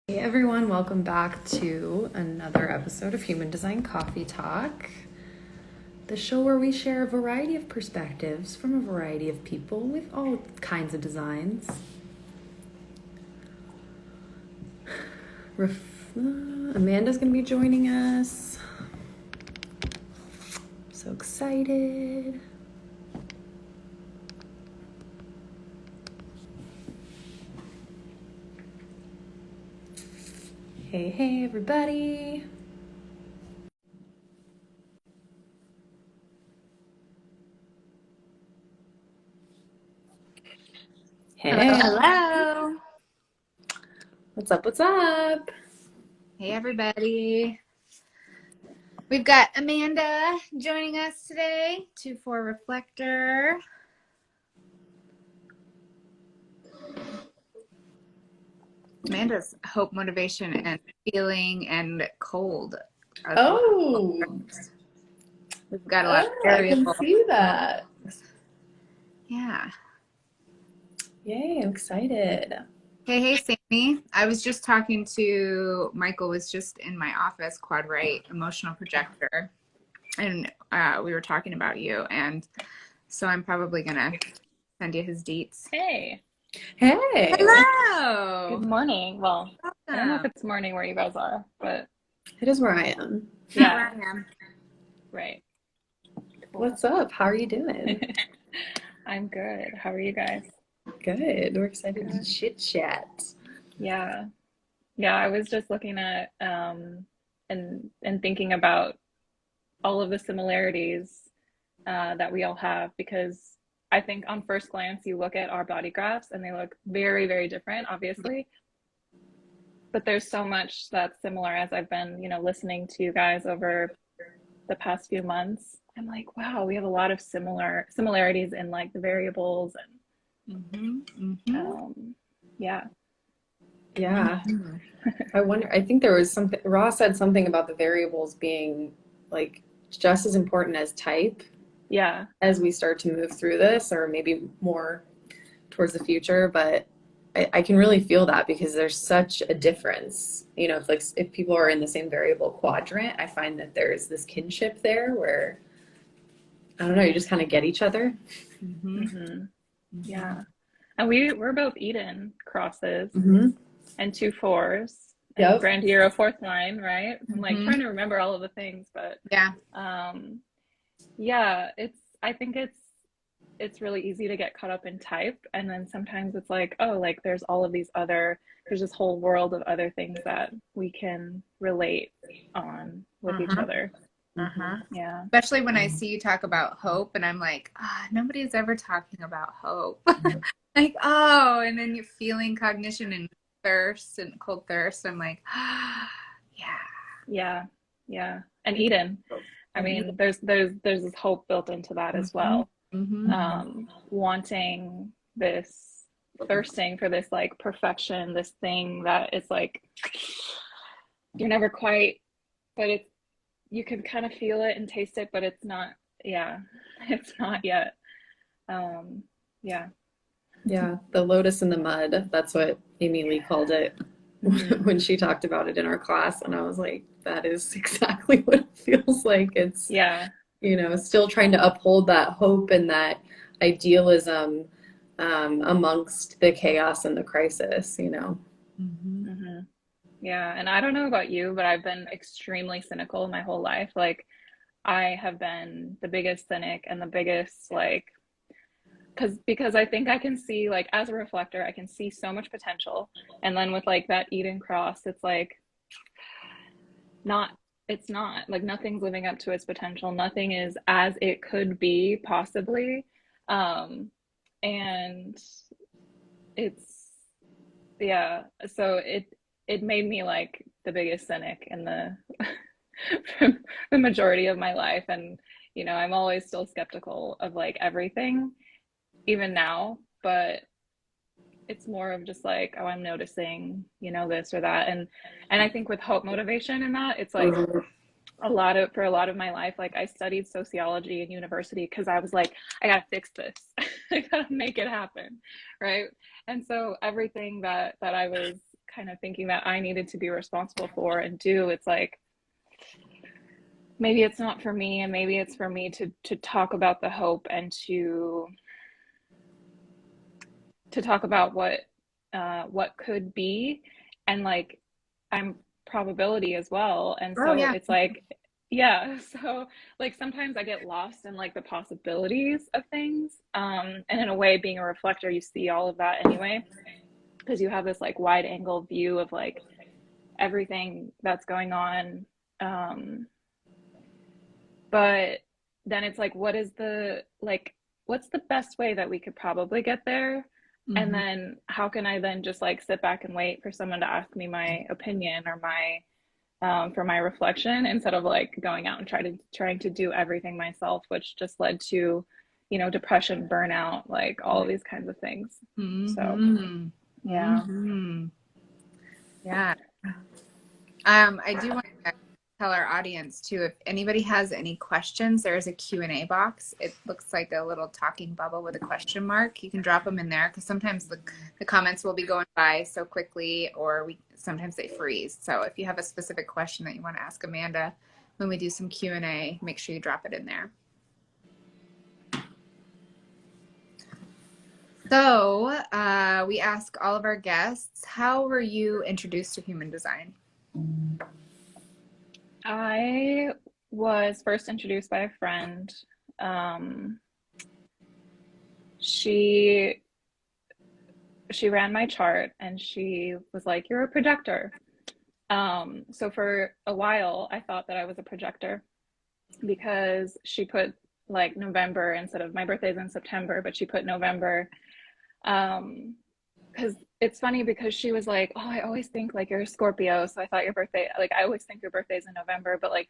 Hey everyone, welcome back to another episode of Human Design Coffee Talk, the show where we share a variety of perspectives from a variety of people with all kinds of designs. Amanda's going to be joining us. So excited. Hey everybody. Hey. Hello. What's up? Hey, everybody. We've got Amanda joining us today, 2-4 Reflector. Amanda's hope, motivation, and feeling and cold. Oh, We've got a lot of I can variables. see that. Yeah. Yay, I'm excited. Hey, Sammy. I was just talking to Michael, was just in my office, quad right, emotional projector. And we were talking about you. And so I'm probably going to send you his deets. Hey, Hey. Hello. good morning. Well, I don't know if Welcome. it's morning where you guys are, but It is where I am. yeah, Where I am. right. Cool. What's up? How are you doing? I'm good. How are you guys? Good. We're excited to Good. chit chat. Yeah. Yeah, I was just looking at and thinking about all of the similarities that we all have because I think on first glance you look at our body graphs and they look very, very different, obviously. But there's so much that's similar as I've been, listening to you guys over the past few months. I'm like, wow, we have a lot of similarities in like the variables and yeah. Yeah. I wonder, I think there was something, Ross said something about the variables being like just as important as type Yeah. as we start to move through this, or maybe more towards the future. But I can really feel that because there's such a difference. If people are in the same variable quadrant, I find that there's this kinship there where, I don't know, you just kind of get each other. Hmm. Yeah. And we're both Eden crosses Mm-hmm. and 2 4s and Yep. Grand Hero fourth line, right? I'm like Mm-hmm. trying to remember all of the things, but Yeah. yeah, I think it's really easy to get caught up in type, and then sometimes it's like, oh, like there's this whole world of other things that we can relate on with each Uh-huh. other. Uh-huh. Yeah. Especially when I see you talk about hope, and I'm like, nobody's ever talking about hope. Like, oh, and then you're feeling cognition and thirst and cold thirst. I'm like, yeah. Yeah. Yeah. And Eden. I And eat mean, there's this hope built into that it. as well. Mm-hmm. Wanting this, thirsting for this like perfection, this thing that is like you're never quite, but it's you can kind of feel it and taste it, but it's not, yeah, it's not yet. Um, yeah. Yeah, the lotus in the mud. That's what Amy Lee called it Hmm. when she talked about it in our class. And I was like, that is exactly what it feels like. It's, Yeah. still trying to uphold that hope and that idealism amongst the chaos and the crisis. Mm-hmm. Hmm. Yeah. And I don't know about you, but I've been extremely cynical my whole life. Like, I have been the biggest cynic and the biggest like because I think I can see like as a reflector, I can see so much potential. And then with like that Eden cross, it's like not it's not like nothing's living up to its potential. Nothing is as it could be possibly. And it's yeah, so it made me like the biggest cynic in the the majority of my life. And I'm always still skeptical of like everything even now, but it's more of just like, oh, I'm noticing, this or that. And I think with hope, motivation and that, it's like Mhm. for a lot of my life, like I studied sociology in university because I was like, I gotta fix this. I gotta make it happen. Right. And so everything that I was kind of thinking that I needed to be responsible for and do. It's like, maybe it's not for me, and maybe it's for me to talk about the hope and to talk about what could be, and like I'm probability as well, and Oh so yeah. it's like, yeah, so like sometimes I get lost in like the possibilities of things, and in a way, being a reflector, you see all of that anyway, because you have this like wide angle view of like everything that's going on, but then it's like, what's the best way that we could probably get there? And Mm-hmm. then how can I then just like sit back and wait for someone to ask me my opinion or my for my reflection, instead of like going out and trying to do everything myself, which just led to, depression, burnout, like all of these kinds of things. So Mm-hmm. yeah. Mm-hmm. Yeah. I do want to tell our audience too, if anybody has any questions, there is a Q&A box. It looks like a little talking bubble with a question mark. You can drop them in there, because sometimes the comments will be going by so quickly, or sometimes they freeze. So if you have a specific question that you want to ask Amanda when we do some Q&A, make sure you drop it in there. So we ask all of our guests, how were you introduced to human design? I was first introduced by a friend. Um, she ran my chart, and she was like, "You're a projector." So for a while, I thought that I was a projector, because she put like November instead of my birthday's in September, but she put November. Because it's funny, because she was like, "Oh, I always think like you're a Scorpio, so I thought your birthday, like I always think your birthday's in November, but like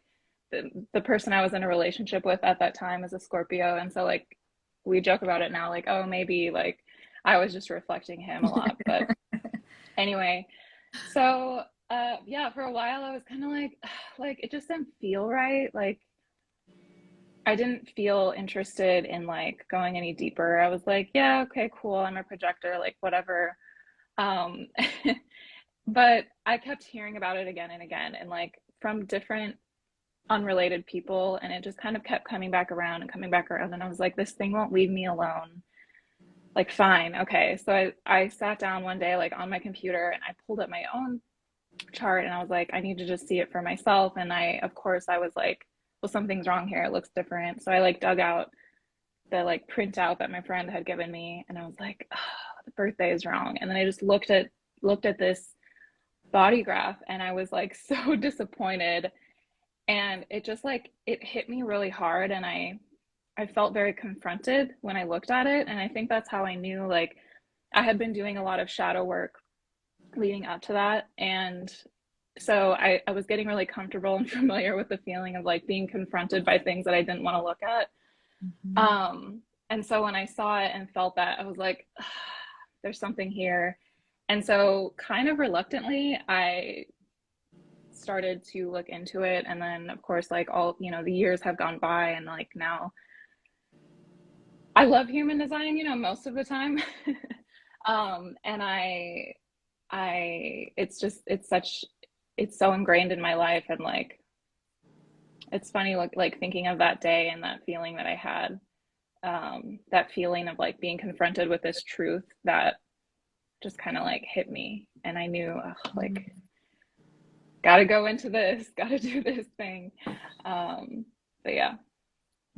the person I was in a relationship with at that time is a Scorpio, and so like we joke about it now, like, oh, maybe like I was just reflecting him a lot." But anyway, so yeah, for a while I was kind of like like it just didn't feel right. Like I didn't feel interested in like going any deeper. I was like, yeah, okay, cool, I'm a projector, like whatever. Um, but I kept hearing about it again and again, and like from different unrelated people, and it just kind of kept coming back around and coming back around. And I was like, this thing won't leave me alone. Like, fine, okay. So I sat down one day, like on my computer, and I pulled up my own chart, and I was like, I need to just see it for myself. And of course, I was like, well, something's wrong here. It looks different. So I like dug out the like printout that my friend had given me, and I was like, oh, the birthday is wrong. And then I just looked at this body graph, and I was like so disappointed, and it just like it hit me really hard, and I felt very confronted when I looked at it. And I think that's how I knew, like, I had been doing a lot of shadow work leading up to that, and so I was getting really comfortable and familiar with the feeling of like being confronted by things that I didn't want to look at. And so when I saw it and felt that, I was like, there's something here. And so kind of reluctantly, I started to look into it. And then of course, like all, the years have gone by, and like now I love human design, most of the time. And it's so ingrained in my life. And like, it's funny, like thinking of that day and that feeling that I had, that feeling of like being confronted with this truth that just kind of like hit me. And I knew, like, gotta go into this, gotta do this thing. But yeah.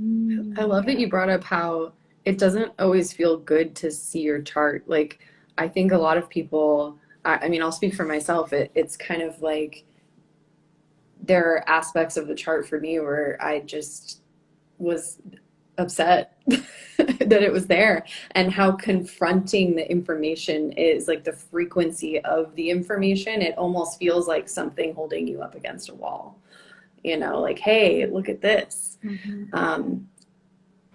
I love that you brought up how it doesn't always feel good to see your chart. Like, I think a lot of people, I mean, I'll speak for myself. It's kind of like there are aspects of the chart for me where I just was upset that it was there, and how confronting the information is, like the frequency of the information. It almost feels like something holding you up against a wall, like, hey, look at this.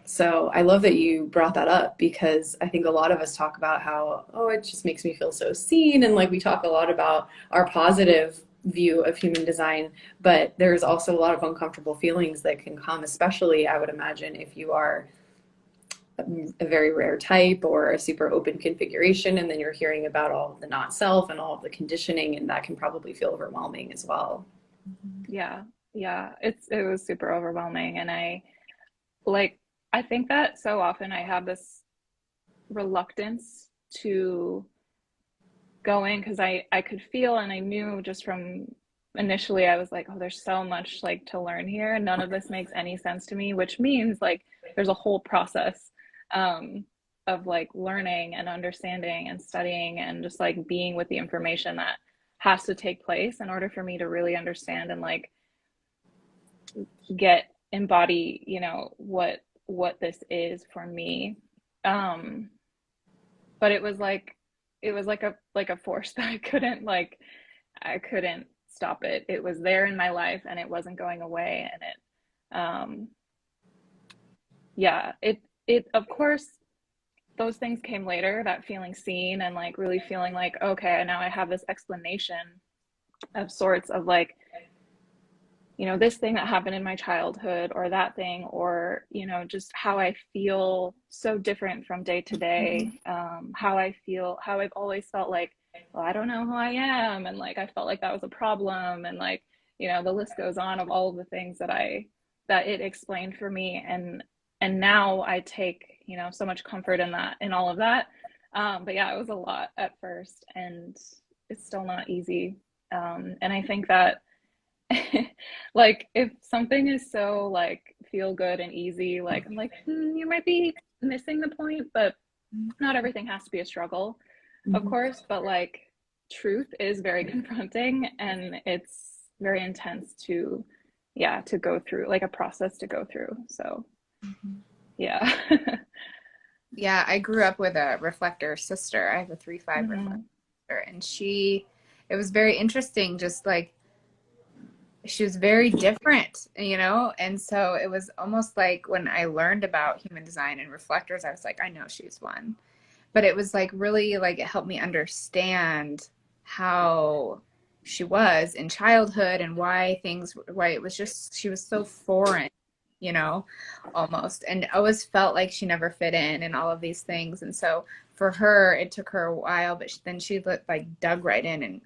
So I love that you brought that up, because I think a lot of us talk about how, oh, it just makes me feel so seen. And like we talk a lot about our positive view of human design, but there's also a lot of uncomfortable feelings that can come, especially I would imagine if you are a very rare type or a super open configuration, and then you're hearing about all of the not self and all of the conditioning, and that can probably feel overwhelming as well. Yeah. Yeah. It was super overwhelming. And like, I think that so often I have this reluctance to go in because I could feel and I knew just from initially I was like, oh, there's so much like to learn here, and none of this makes any sense to me, which means like there's a whole process um, of like learning and understanding and studying and just like being with the information that has to take place in order for me to really understand and like get embody, you know, what this is for me. Um, but it was like a force that I couldn't stop it. It was there in my life and it wasn't going away. And yeah, it, of course, those things came later, that feeling seen and like really feeling like, okay, now I have this explanation of sorts of like, you know, this thing that happened in my childhood or that thing, or, you know, just how I feel so different from day to day. How I feel, how I've always felt like, well, I don't know who I am. And like, I felt like that was a problem. And like, you know, the list goes on of all of the things that it explained for me. And now I take, you know, so much comfort in that, in all of that. But yeah, it was a lot at first and it's still not easy. And I think that, like if something is so like feel good and easy, like I'm like, you might be missing the point, but not everything has to be a struggle, of course, but like truth is very confronting and it's very intense to, yeah, to go through, like a process to go through. So yeah. Yeah, I grew up with a reflector sister. I have a 3/5 reflector, Hmm. and it was very interesting, just like she was very different, you know? And so it was almost like when I learned about human design and reflectors, I was like, I know she's one. But it was like really like it helped me understand how she was in childhood and why it was just, she was so foreign, you know, almost. And always felt like she never fit in and all of these things. And so for her, it took her a while, but then she like dug right in and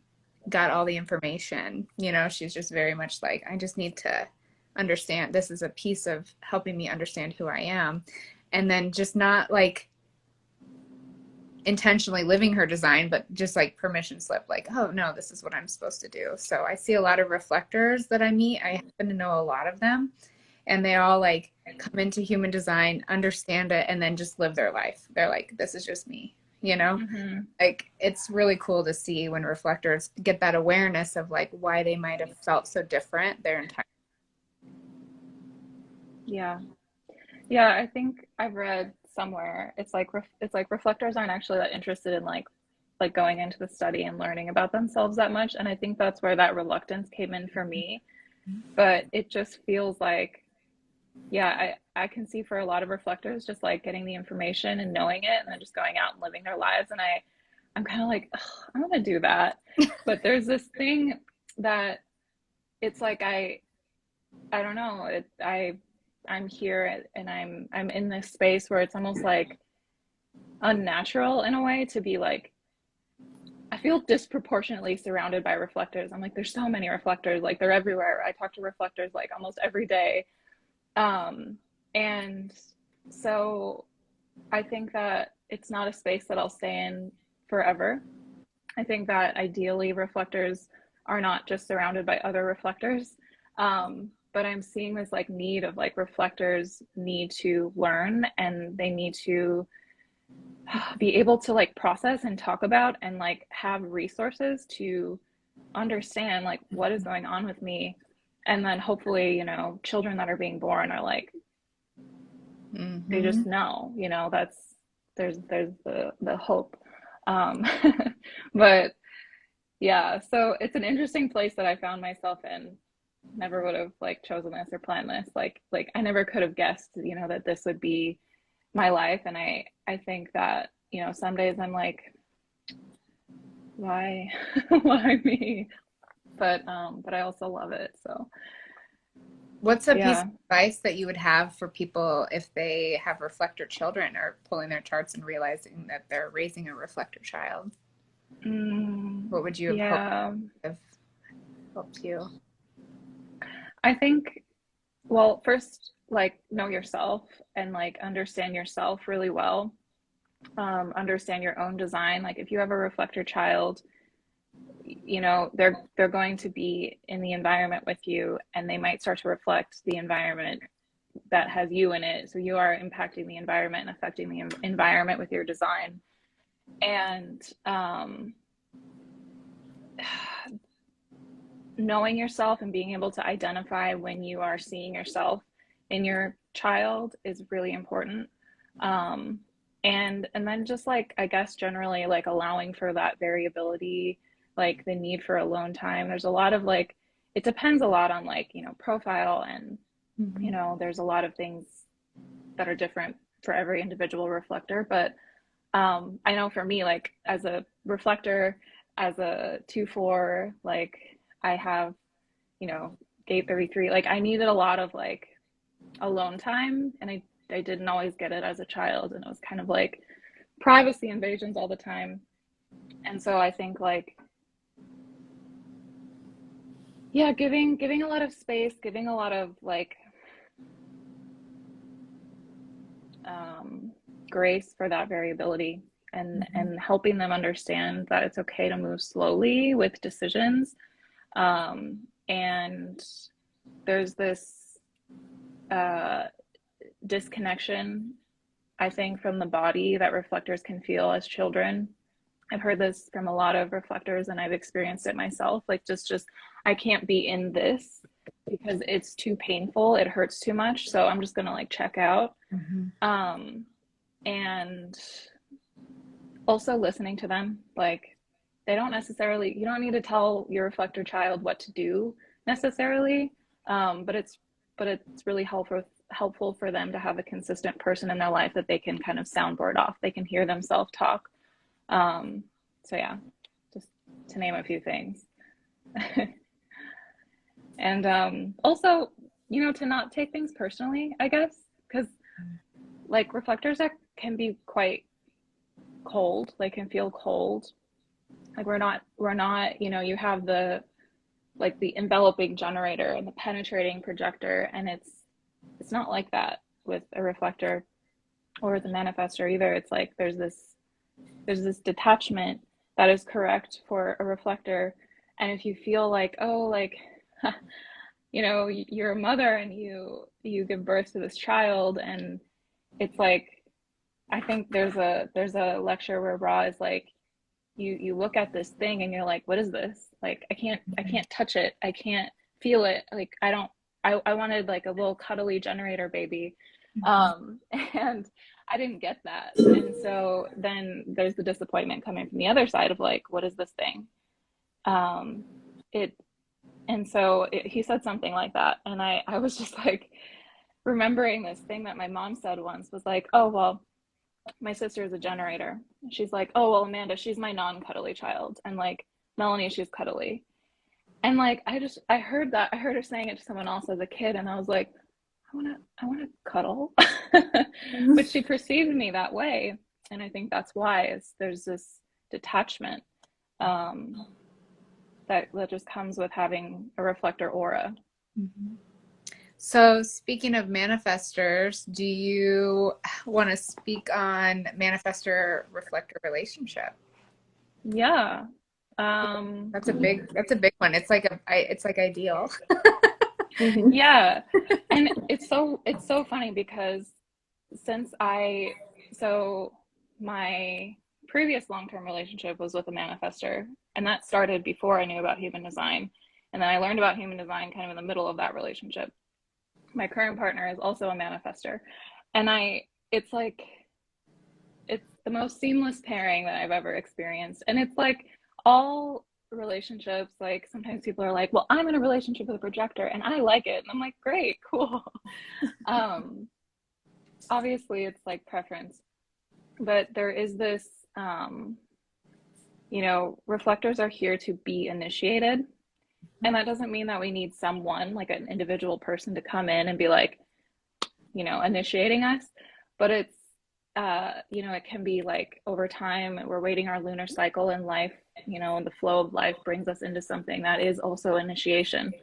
got all the information. You know, she's just very much like, I just need to understand. This is a piece of helping me understand who I am. And then just not like intentionally living her design, but just like permission slip, like, oh no, this is what I'm supposed to do. So I see a lot of reflectors that I meet. I happen to know a lot of them, and they all like come into human design, understand it, and then just live their life. They're like, this is just me, you know? Hmm. Like it's really cool to see when reflectors get that awareness of like why they might have felt so different their entire. Yeah. Yeah, I think I've read somewhere it's like reflectors aren't actually that interested in like going into the study and learning about themselves that much, and I think that's where that reluctance came in for me. But it just feels like, yeah, I can see for a lot of reflectors just like getting the information and knowing it and then just going out and living their lives, and I'm kind of like, ugh, I want to do that, but there's this thing that it's like I don't know. I'm here and I'm in this space where it's almost like unnatural in a way to be like, I feel disproportionately surrounded by reflectors. I'm like, there's so many reflectors, like they're everywhere. I talk to reflectors like almost every day. Um, and so I think that it's not a space that I'll stay in forever. I think that ideally reflectors are not just surrounded by other reflectors. But I'm seeing this like need of like reflectors need to learn and they need to be able to like process and talk about and like have resources to understand like what is going on with me. And then hopefully, you know, children that are being born are like, they Mm-hmm. just know, you know, that's there's the hope. Um, but yeah, so it's an interesting place that I found myself in. Never would have like chosen this or planned this. Like I never could have guessed, you know, that this would be my life. And I think that, you know, some days I'm like, why why me? But I also love it. So What's a piece Yeah. of advice that you would have for people if they have reflector children or pulling their charts and realizing that they're raising a reflector child? What would you have hoped Yeah. have helped you? I think, well, first, like, know yourself and like understand yourself really well. Understand your own design. Like, if you have a reflector child, you know, they're going to be in the environment with you, and they might start to reflect the environment that has you in it. So you are impacting the environment and affecting the environment with your design. And knowing yourself and being able to identify when you are seeing yourself in your child is really important. And then just like, I guess generally like allowing for that variability, like the need for alone time. There's a lot of like, it depends a lot on like, you know, profile, and you know, there's a lot of things that are different for every individual reflector. But I know for me, like as a reflector, as a 2/4, like I have, you know, gate 33, like I needed a lot of like alone time, and I didn't always get it as a child, and it was kind of like privacy invasions all the time. And so I think like, yeah, giving a lot of space, giving a lot of like grace for that variability, and helping them understand that it's okay to move slowly with decisions. And there's this disconnection, I think, from the body that reflectors can feel as children. I've heard this from a lot of reflectors, and I've experienced it myself. Like just I can't be in this because it's too painful. It hurts too much. So I'm just gonna like check out. And also listening to them. Like they don't necessarily, you don't need to tell your reflector child what to do necessarily. But it's really helpful for them to have a consistent person in their life that they can kind of soundboard off. They can hear themselves talk. So yeah, just to name a few things. And also, you know, to not take things personally, I guess, because like reflectors that can be quite cold, like can feel cold. Like we're not, you know, you have the like the enveloping generator and the penetrating projector, and it's not like that with a reflector or with a manifestor either. It's like there's this detachment that is correct for a reflector. And if you feel like, oh, like you know, you're a mother and you give birth to this child, and it's like, I think there's a lecture where Ra is like, you look at this thing and you're like, what is this? Like I can't touch it, I can't feel it, like I wanted like a little cuddly generator baby. And I didn't get that. And so then there's the disappointment coming from the other side of like, what is this thing? It and so he said something like that, and I was just like remembering this thing that my mom said once, was like, oh well, my sister is a generator. She's like, oh well, Amanda, she's my non-cuddly child, and like Melanie, she's cuddly. And like I heard that, I heard her saying it to someone else as a kid, and I was like, I wanna cuddle. But she perceived me that way, and I think that's why is there's this detachment that just comes with having a reflector aura. So speaking of manifestors, do you want to speak on manifestor-reflector relationship? Yeah. That's a big one. It's like ideal. Yeah. And it's so funny because so my previous long-term relationship was with a manifestor, and that started before I knew about human design. And then I learned about human design kind of in the middle of that relationship. My current partner is also a manifestor, and it's like, it's the most seamless pairing that I've ever experienced. And it's like all relationships, like sometimes people are like, well, I'm in a relationship with a projector and I like it. And I'm like, great, cool. Obviously it's like preference, but there is this, you know, reflectors are here to be initiated. And that doesn't mean that we need someone, like an individual person, to come in and be like, initiating us, but it's, it can be like over time, we're waiting our lunar cycle in life, and the flow of life brings us into something that is also initiation.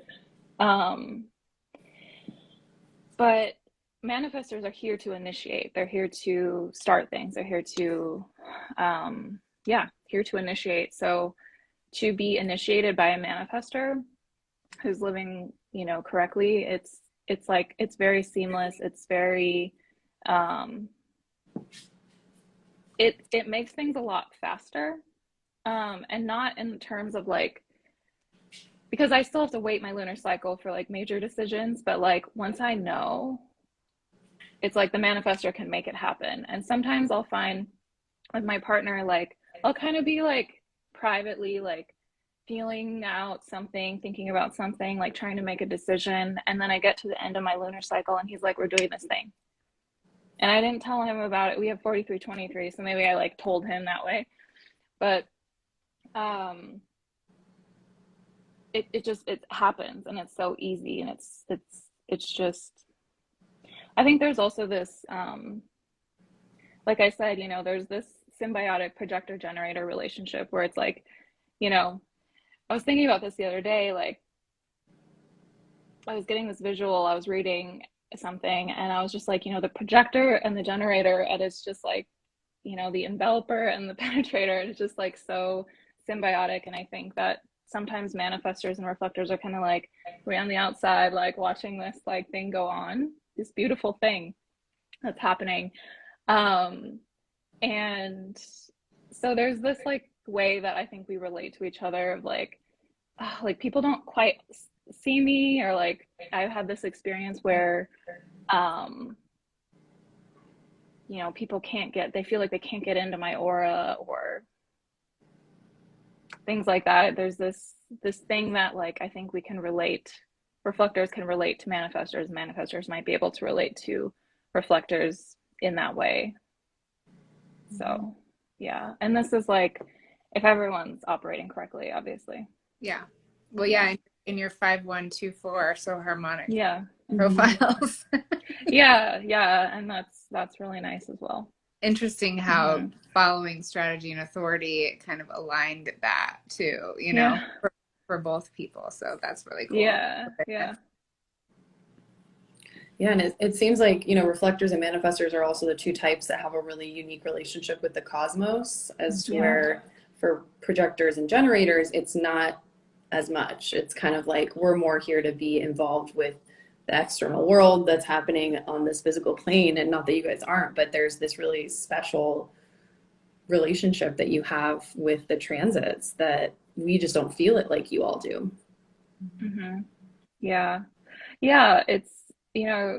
Um, but manifestors are here to initiate. They're here to start things. They're here to, here to initiate. So to be initiated by a manifestor who's living, correctly, it's like, it's very seamless. It's very, it makes things a lot faster. And not in terms of like, because I still have to wait my lunar cycle for like major decisions, but like once I know, it's like the manifestor can make it happen. And sometimes I'll find with my partner, like I'll kind of be like privately like feeling out something, thinking about something, like trying to make a decision. And then I get to the end of my lunar cycle and he's like, we're doing this thing. And I didn't tell him about it. We have 4323, so maybe I like told him that way. But it happens, and it's so easy, and it's just, I think there's also this like I said, there's this symbiotic projector generator relationship where it's like, I was thinking about this the other day, like I was getting this visual, I was reading something, and I was just like, the projector and the generator, and it's just like, the enveloper and the penetrator, it's just like so symbiotic. And I think that sometimes manifestors and reflectors are kind of like, we're on the outside, like watching this like thing go on, this beautiful thing that's happening. And so there's this like way that I think we relate to each other of like people don't quite see me, or like I've had this experience where people they feel like they can't get into my aura or things like that. There's this thing that like I think reflectors can relate to manifestors might be able to relate to reflectors in that way. So yeah, and this is like if everyone's operating correctly, obviously. Yeah. Well, yeah, in your 5124, so harmonic Yeah. profiles. Yeah, and that's really nice as well. Interesting how following strategy and authority kind of aligned that too, for both people. So that's really cool. Yeah. Yeah, and it seems like, reflectors and manifestors are also the two types that have a really unique relationship with the cosmos, as to where for projectors and generators, it's not as much. It's kind of like we're more here to be involved with the external world that's happening on this physical plane, and not that you guys aren't, but there's this really special relationship that you have with the transits that we just don't feel it like you all do. Yeah, it's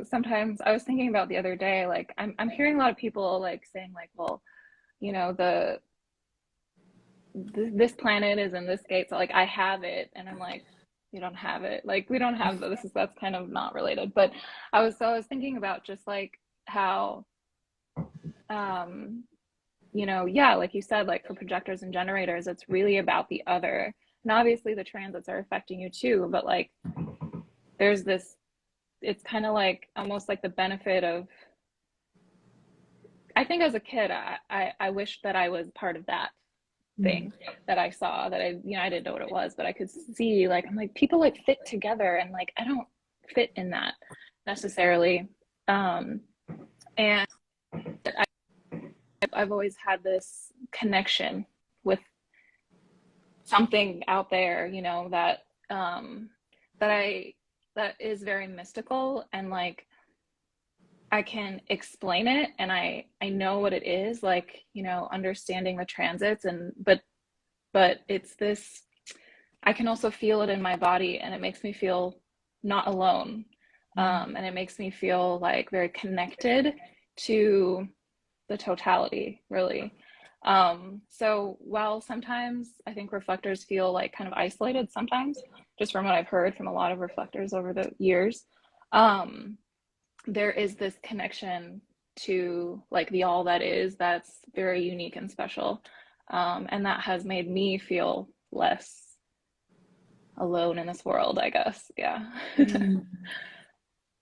sometimes I was thinking about the other day, like I'm hearing a lot of people like saying like, well, this planet is in this gate, so like I have it, and I'm like, you don't have it. Like we don't have that's kind of not related. But I was thinking about just like how like you said, like for projectors and generators, it's really about the other. And obviously the transits are affecting you too, but like there's this, it's kind of like almost like the benefit of, I think as a kid, I wish that I was part of that thing that I saw, that I didn't know what it was, but I could see, like, I'm like, people like fit together, and like I don't fit in that necessarily. And I've always had this connection with something out there, that is very mystical, and like I can explain it, and I know what it is, like, understanding the transits, and but it's this, I can also feel it in my body, and it makes me feel not alone. And it makes me feel like very connected to the totality, really. So while sometimes I think reflectors feel like kind of isolated sometimes, just from what I've heard from a lot of reflectors over the years, there is this connection to like the all that is, that's very unique and special. And that has made me feel less alone in this world, I guess. Yeah. Mm.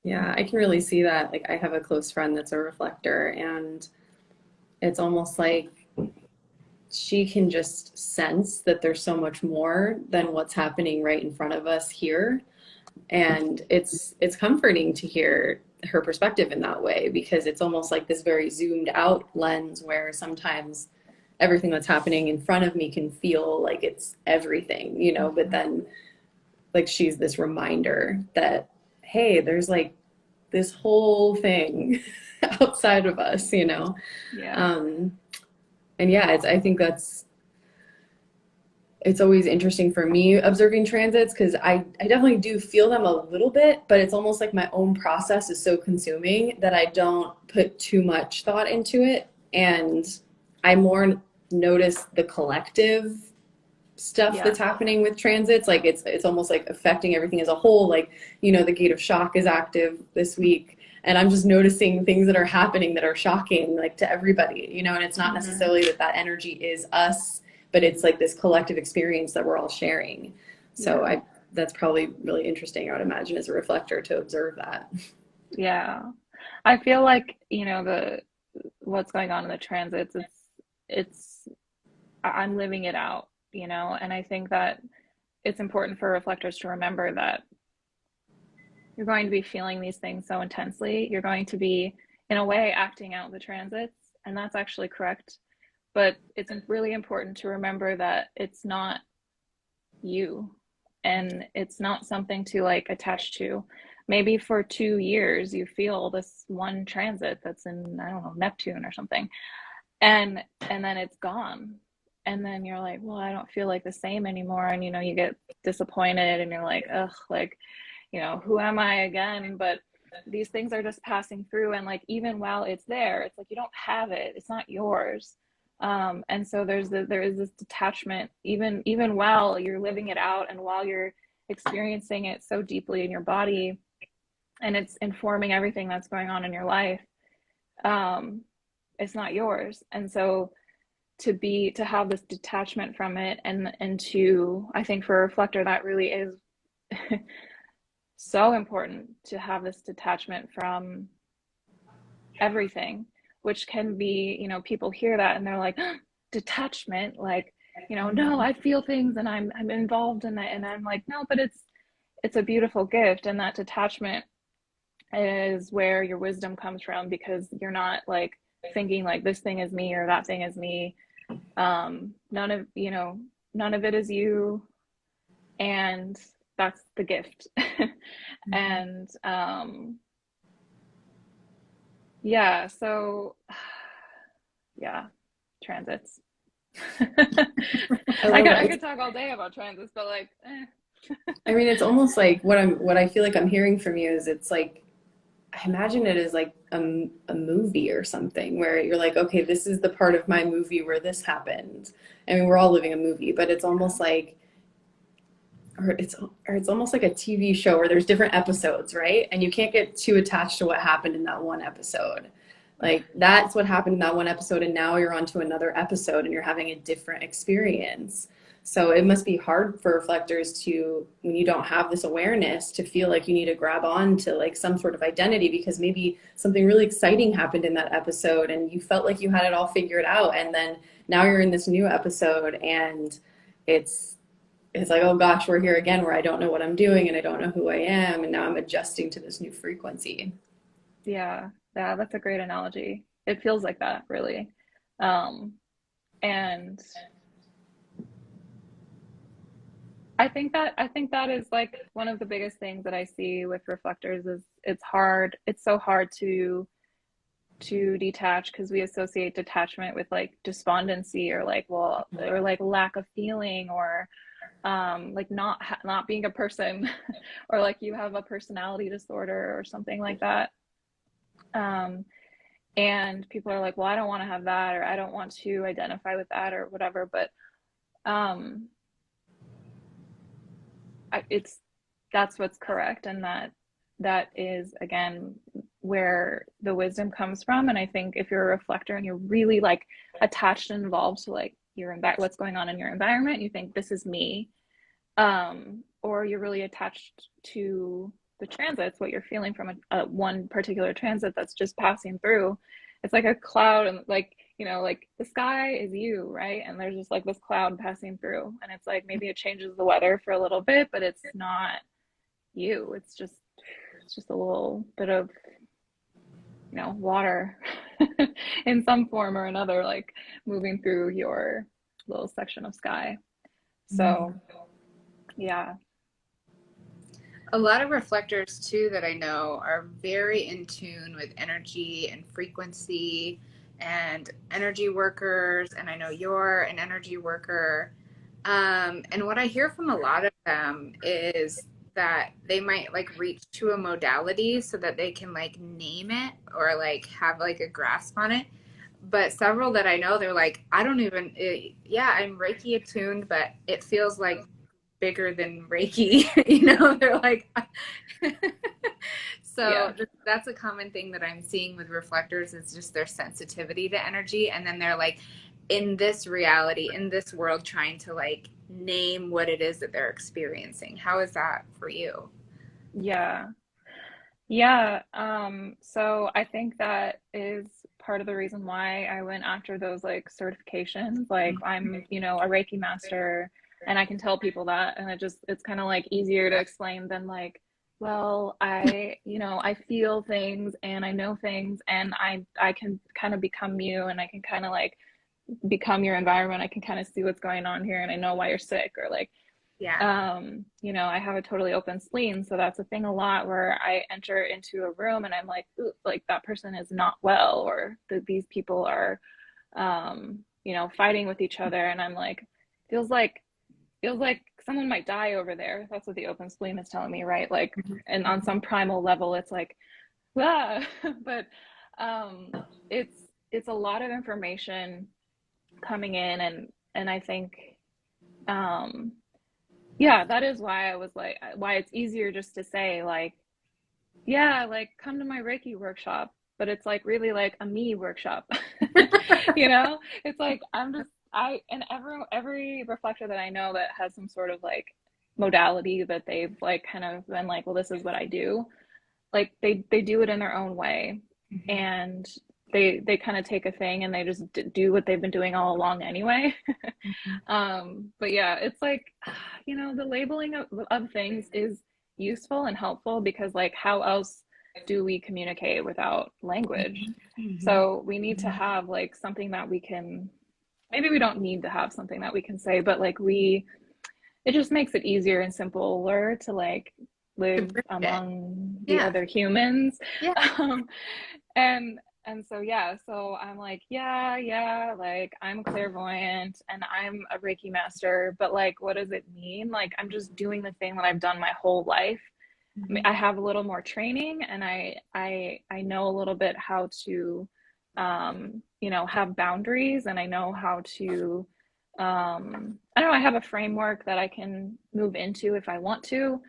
Yeah, I can really see that. Like, I have a close friend that's a reflector, and it's almost like she can just sense that there's so much more than what's happening right in front of us here. And it's comforting to hear her perspective in that way, because it's almost like this very zoomed out lens where sometimes everything that's happening in front of me can feel like it's everything, but then like she's this reminder that, hey, there's like this whole thing outside of us. Yeah. Um, and yeah, I think it's always interesting for me observing transits, because I definitely do feel them a little bit, but it's almost like my own process is so consuming that I don't put too much thought into it. And I more notice the collective stuff Yeah. that's happening with transits. Like it's almost like affecting everything as a whole. Like, the gate of shock is active this week. And I'm just noticing things that are happening that are shocking, like to everybody. And it's not Hmm. necessarily that energy is us, but it's like this collective experience that we're all sharing. So Yeah. that's probably really interesting, I would imagine, as a reflector to observe that. Yeah. I feel like, the what's going on in the transits, it's I'm living it out, and I think that it's important for reflectors to remember that you're going to be feeling these things so intensely. You're going to be, in a way, acting out the transits, and that's actually correct. But it's really important to remember that it's not you, and it's not something to like attach to. Maybe for 2 years you feel this one transit that's in, I don't know, Neptune or something, and then it's gone, and then you're like, well, I don't feel like the same anymore, and you get disappointed, and you're like, ugh, like, who am I again? But these things are just passing through, and like even while it's there, it's like you don't have it, it's not yours. And so there is this detachment, even while you're living it out, and while you're experiencing it so deeply in your body, and it's informing everything that's going on in your life. um, it's not yours. And so to have this detachment from it, and to, I think for a reflector, that really is so important, to have this detachment from everything, which can be, people hear that and they're like, detachment, like, no, I feel things, and I'm involved in it, and I'm like, no, but it's a beautiful gift, and that detachment is where your wisdom comes from, because you're not like thinking like this thing is me or that thing is me. None of it is you, and that's the gift. And yeah, so yeah, transits. I I love could that. I could talk all day about transits, but like, I mean, it's almost like what I feel like I'm hearing from you is, it's like, I imagine it is like a movie or something, where you're like, okay, this is the part of my movie where this happened. I mean, we're all living a movie, but it's almost like, or it's almost like a TV show where there's different episodes, right? And you can't get too attached to what happened in that one episode. Like, that's what happened in that one episode, and now you're on to another episode and you're having a different experience. So it must be hard for reflectors to, when you don't have this awareness, to feel like you need to grab on to like some sort of identity, because maybe something really exciting happened in that episode and you felt like you had it all figured out, and then now you're in this new episode, and it's it's like, oh gosh, we're here again, where I don't know what I'm doing and I don't know who I am, and now I'm adjusting to this new frequency. yeah, yeah, that's a great analogy. It feels like that, really. Um, and I think that is like one of the biggest things that I see with reflectors is it's hard. It's so hard to detach, because we associate detachment with like despondency, or like, well, or like lack of feeling, or like not being a person, or like you have a personality disorder or something like that. Um, and people are like, well, I don't want to have that, or I don't want to identify with that, or whatever. But um, it's that's what's correct, and that is, again, where the wisdom comes from. And I think if you're a reflector and you're really like attached and involved to like what's going on in your environment, you think this is me, or you're really attached to the transits, what you're feeling from a one particular transit that's just passing through. It's like a cloud, and like, you know, like the sky is you, right? And there's just like this cloud passing through, and it's like maybe it changes the weather for a little bit, but it's not you. It's just a little bit of, you know, water in some form or another, like moving through your little section of sky. So yeah. A lot of reflectors too that I know are very in tune with energy and frequency, and energy workers, and I know you're an energy worker. And what I hear from a lot of them is that they might like reach to a modality so that they can like name it or like have like a grasp on it. But several that I know, they're like, I don't even, yeah, I'm Reiki attuned, but it feels like bigger than Reiki. You know, they're like, so Yeah. that's a common thing that I'm seeing with reflectors is just their sensitivity to energy. And then they're like, in this reality, in this world, trying to like name what it is that they're experiencing. How is that for you? Yeah. Yeah. So I think that is part of the reason why I went after those like certifications. Like I'm, you know, a Reiki master, and I can tell people that, and it's kind of like easier to explain than like, well, you know, I feel things and I know things, and I can kind of become you, and I can kind of like become your environment. I can kind of see what's going on here, and I know why you're sick, or like, Yeah. you know, I have a totally open spleen, so that's a thing a lot where I enter into a room and I'm like, ooh, like that person is not well, or these people are, you know, fighting with each other, and I'm like, feels like feels like someone might die over there. That's what the open spleen is telling me, right? Like, and on some primal level, it's like, ah, but um, it's it's a lot of information coming in, and I think um yeah, that is why I was like, why it's easier just to say like, yeah, like come to my Reiki workshop, but it's like really like a me workshop. You know, it's like I'm just and every reflector that I know that has some sort of like modality that they've like kind of been like, well, this is what I do. Like they do it in their own way, Mhm. and they kind of take a thing and they just do what they've been doing all along anyway. Mhm. But yeah, it's like, you know, the labeling of things is useful and helpful because like how else do we communicate without language? Mhm. So we need to have like something that we can, maybe we don't need to have something that we can say, but like it just makes it easier and simpler to like To live bridge it. among the Yeah. other humans. Yeah. Um, and so yeah, so I'm like, yeah, like I'm clairvoyant and I'm a Reiki master, but like what does it mean? Like I'm just doing the thing that I've done my whole life. I mean, Mhm. I have a little more training, and I know a little bit how to you know, have boundaries, and I know how to I don't know, I have a framework that I can move into if I want to,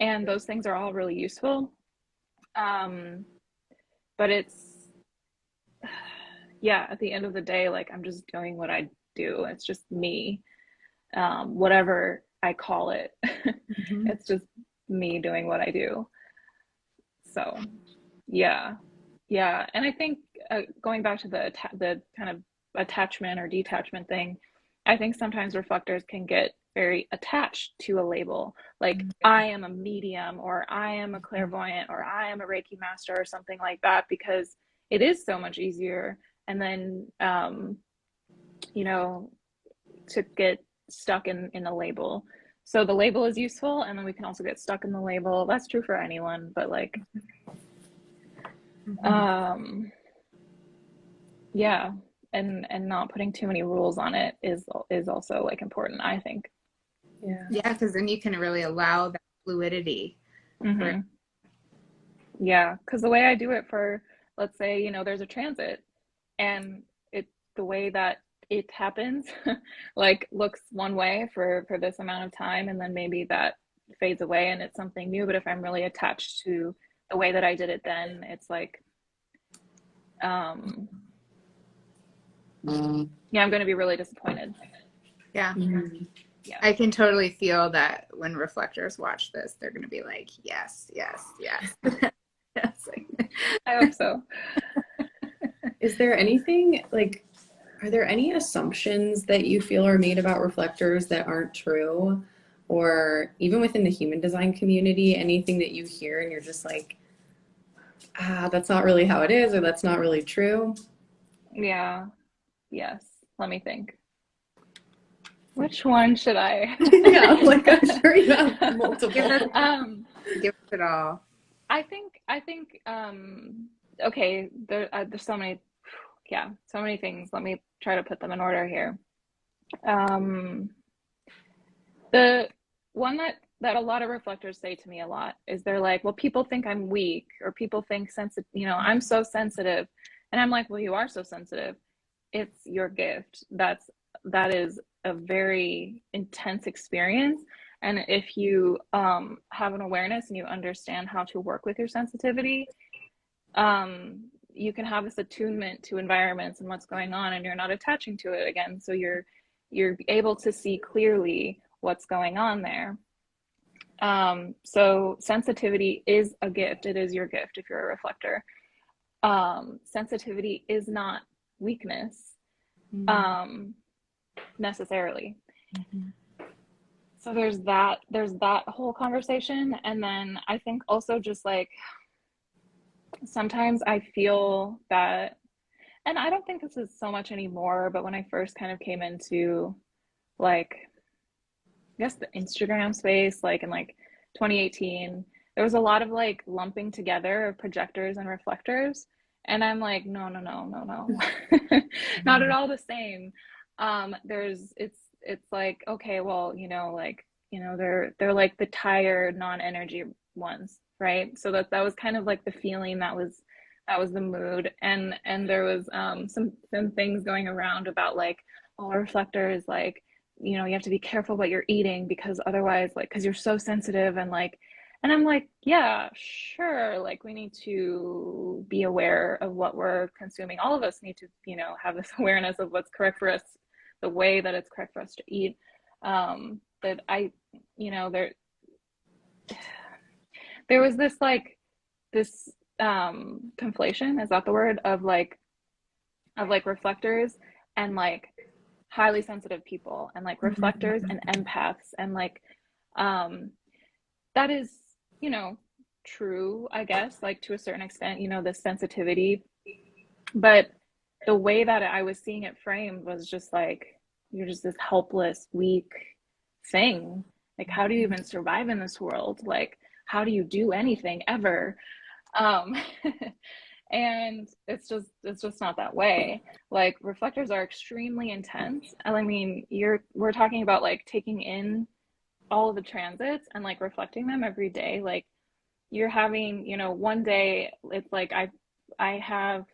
and those things are all really useful. Um, but it's yeah, at the end of the day, like I'm just doing what I do. It's just me, whatever I call it. Mhm. It's just me doing what I do. So yeah, yeah, and I think going back to the kind of attachment or detachment thing, I think sometimes reflectors can get very attached to a label, like I am a medium, or I am a clairvoyant, or I am a Reiki master, or something like that, because it is so much easier. And then, you know, to get stuck in a label. So the label is useful, and then we can also get stuck in the label. That's true for anyone, but like, Mhm. um, yeah, and not putting too many rules on it is also like important, I think. Yeah. Yeah, because then you can really allow that fluidity for. Hmm. Yeah, because the way I do it for, let's say, you know, there's a transit, and it the way that it happens, like looks one way for this amount of time, and then maybe that fades away and it's something new. But if I'm really attached to the way that I did it, then it's like, um, yeah, I'm going to be really disappointed. Yeah. Mhm. Yeah. I can totally feel that when reflectors watch this, they're going to be like, yes, yes, yes. Yes. I hope so. Is there anything like, are there any assumptions that you feel are made about reflectors that aren't true? Or even within the human design community, anything that you hear and you're just like, that's not really how it is, or that's not really true? Yeah. Yes. Let me think. Which one should I? Yeah, like I'm sure you have Give us, multiple. give us it all. I think okay, there's so many, yeah, so many things. Let me try to put them in order here. Um, the one that a lot of reflectors say to me a lot is they're like, well, people think I'm weak, or people think sensitive, I'm so sensitive. And I'm like, well, you are so sensitive. It's your gift. That is a very intense experience. And if you have an awareness and you understand how to work with your sensitivity, you can have this attunement to environments and what's going on, and you're not attaching to it again. So you're able to see clearly what's going on there. So sensitivity is a gift. It is your gift if you're a reflector. Sensitivity is not weakness, necessarily. So there's that whole conversation. And then I think also just like sometimes I feel that, and I don't think this is so much anymore, but when I first kind of came into like, I guess the Instagram space, like in like 2018, there was a lot of like lumping together of projectors and reflectors. And I'm like, no, no, no, no, no, not at all the same. It's like, okay, well, like, they're like the tired non-energy ones, right? So that was kind of like the feeling that was the mood. And there was some things going around about like, oh, a reflector is like, you have to be careful what you're eating because otherwise, like, because you're so sensitive. And I'm like, yeah, sure, like we need to be aware of what we're consuming. All of us need to have this awareness of what's correct for us, the way that it's correct for us to eat. But there was this conflation, is that the word, of like reflectors and like highly sensitive people, and like reflectors and empaths, and like that is true, I guess, like to a certain extent, the sensitivity. But the way that I was seeing it framed was just like, you're just this helpless, weak thing. Like, how do you even survive in this world? Like, how do you do anything ever? Um, and it's just not that way. Like, reflectors are extremely intense. And I mean, we're talking about like taking in all of the transits and like reflecting them every day. Like, you're having, one day it's like I have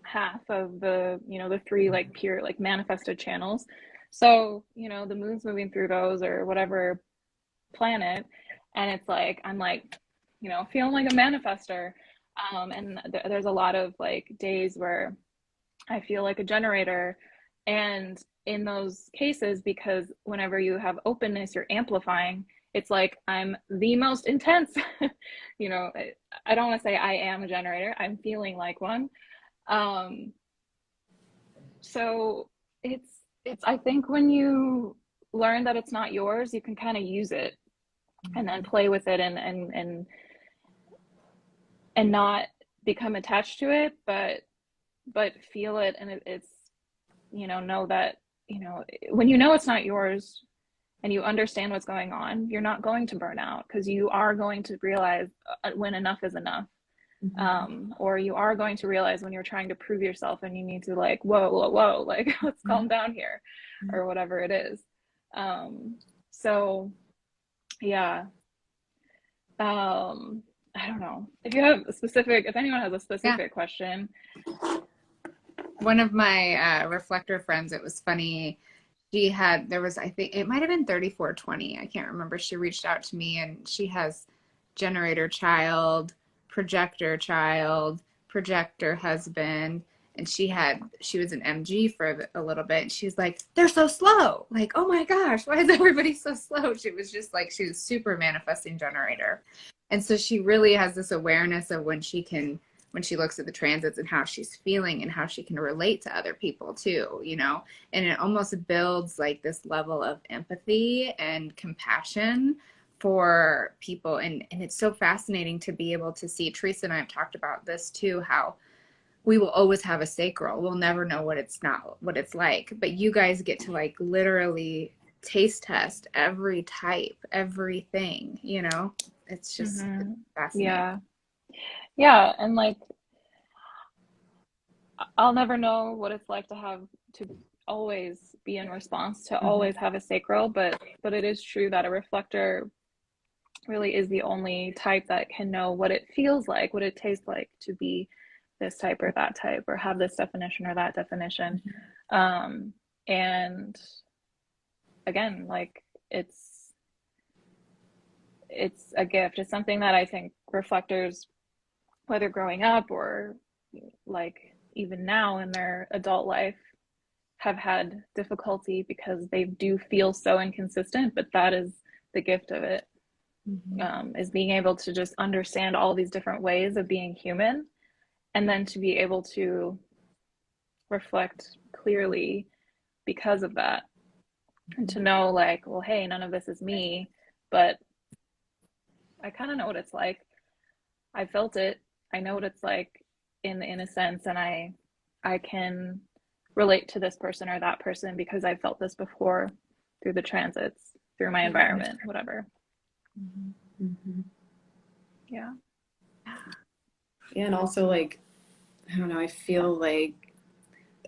half of the three like pure like manifested channels. So the moon's moving through those or whatever planet, and it's like I'm like feeling like a manifestor. And there's a lot of like days where I feel like a generator. And in those cases, because whenever you have openness, you're amplifying, it's like I'm the most intense. I don't want to say I am a generator, I'm feeling like one. um so it's I think when you learn that it's not yours, you can kind of use it and then play with it, and not become attached to it, but feel it. And it's know that when it's not yours and you understand what's going on, you're not going to burn out, because you are going to realize when enough is enough. Or you are going to realize when you're trying to prove yourself and you need to like, whoa, whoa, whoa, like let's calm down here, or whatever it is. So yeah. I don't know if if anyone has a specific question. One of my reflector friends, it was funny. There was, I think it might have been 3420. I can't remember. She reached out to me, and she has generator child, projector husband. and she was an MG for a little bit, and she's like, they're so slow, like, oh my gosh, why is everybody so slow? She was just like, she was super manifesting generator. And so she really has this awareness of when she looks at the transits and how she's feeling and how she can relate to other people too, you know, and it almost builds like this level of empathy and compassion for people. And it's so fascinating to be able to see. Teresa and I have talked about this too, how we will always have a sacral. We'll never know what it's like, but you guys get to like literally taste test every type, everything, you know. It's just fascinating. Yeah. Yeah, and like I'll never know what it's like to always be in response, to always have a sacral, but it is true that a reflector really is the only type that can know what it feels like, what it tastes like to be this type or that type, or have this definition or that definition. And again, like it's a gift. It's something that I think reflectors, whether growing up or like even now in their adult life, have had difficulty because they do feel so inconsistent, but that is the gift of it. Is being able to just understand all these different ways of being human, and then to be able to reflect clearly because of that, and to know like, well, hey, none of this is me, but I kind of know what it's like. I felt it. I know what it's like in a sense, and I can relate to this person or that person because I felt this before through the transits, through my environment, whatever. Yeah. Yeah, and also like, I don't know, I feel like,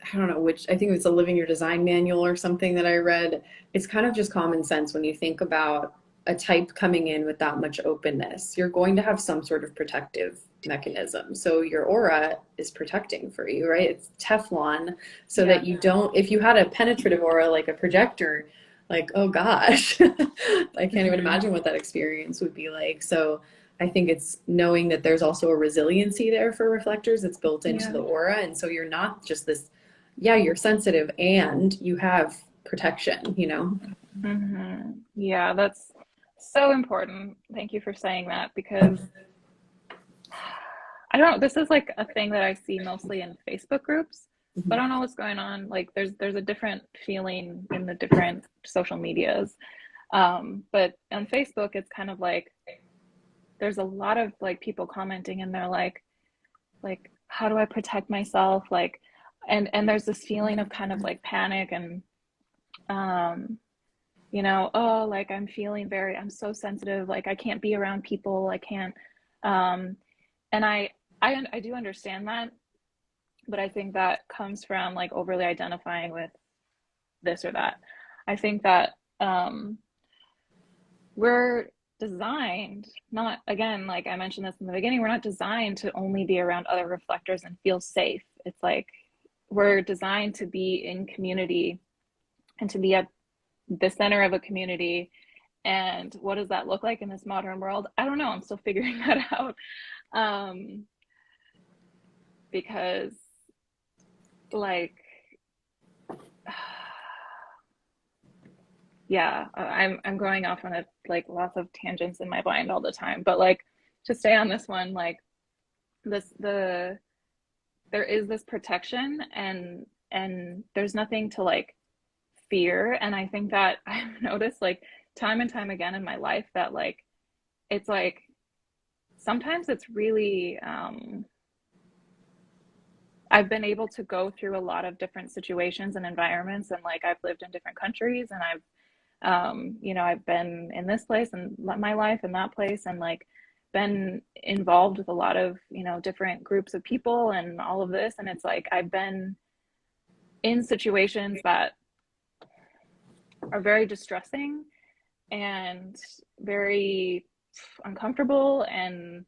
I don't know which, I think it was a Living Your Design manual or something that I read. It's kind of just common sense when you think about a type coming in with that much openness. You're going to have some sort of protective mechanism. So your aura is protecting for you, right? It's Teflon so that you don't, if you had a penetrative aura like a projector, like, oh gosh, I can't even imagine what that experience would be like. So I think it's knowing that there's also a resiliency there for reflectors that's built into the aura. And so you're not just this, yeah, you're sensitive and you have protection, you know? Yeah, that's so important. Thank you for saying that, because I don't know, this is like a thing that I see mostly in Facebook groups, but I don't know what's going on. Like there's a different feeling in the different social medias. But on Facebook, it's kind of like there's a lot of like people commenting, and they're like, how do I protect myself? Like, and there's this feeling of kind of like panic and you know, oh, like I'm so sensitive, like I can't be around people, I can't, and I do understand that, but I think that comes from like overly identifying with this or that. I think that we're designed, not, again, like I mentioned this in the beginning, we're not designed to only be around other reflectors and feel safe. It's like we're designed to be in community and to be at the center of a community. And what does that look like in this modern world? I don't know. I'm still figuring that out. Because like, yeah, I'm going off on a like lots of tangents in my mind all the time, but like to stay on this one, like there is this protection, and there's nothing to like fear. And I think that I've noticed like time and time again in my life that like it's like sometimes it's really I've been able to go through a lot of different situations and environments, and like I've lived in different countries, and I've you know, I've been in this place and my life and that place, and like been involved with a lot of, you know, different groups of people and all of this. And it's like I've been in situations that are very distressing and very uncomfortable and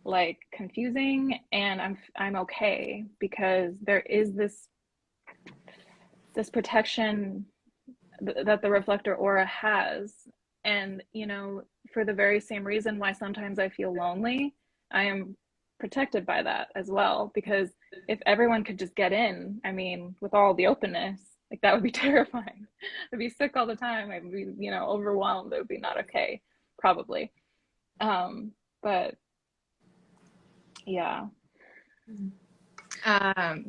like confusing, and I'm okay because there is this protection that the reflector aura has. And you know, for the very same reason why sometimes I feel lonely, I am protected by that as well, because if everyone could just get in, I mean, with all the openness, like that would be terrifying. I'd be sick all the time. I'd be, you know, overwhelmed. It would be not okay, probably. But yeah.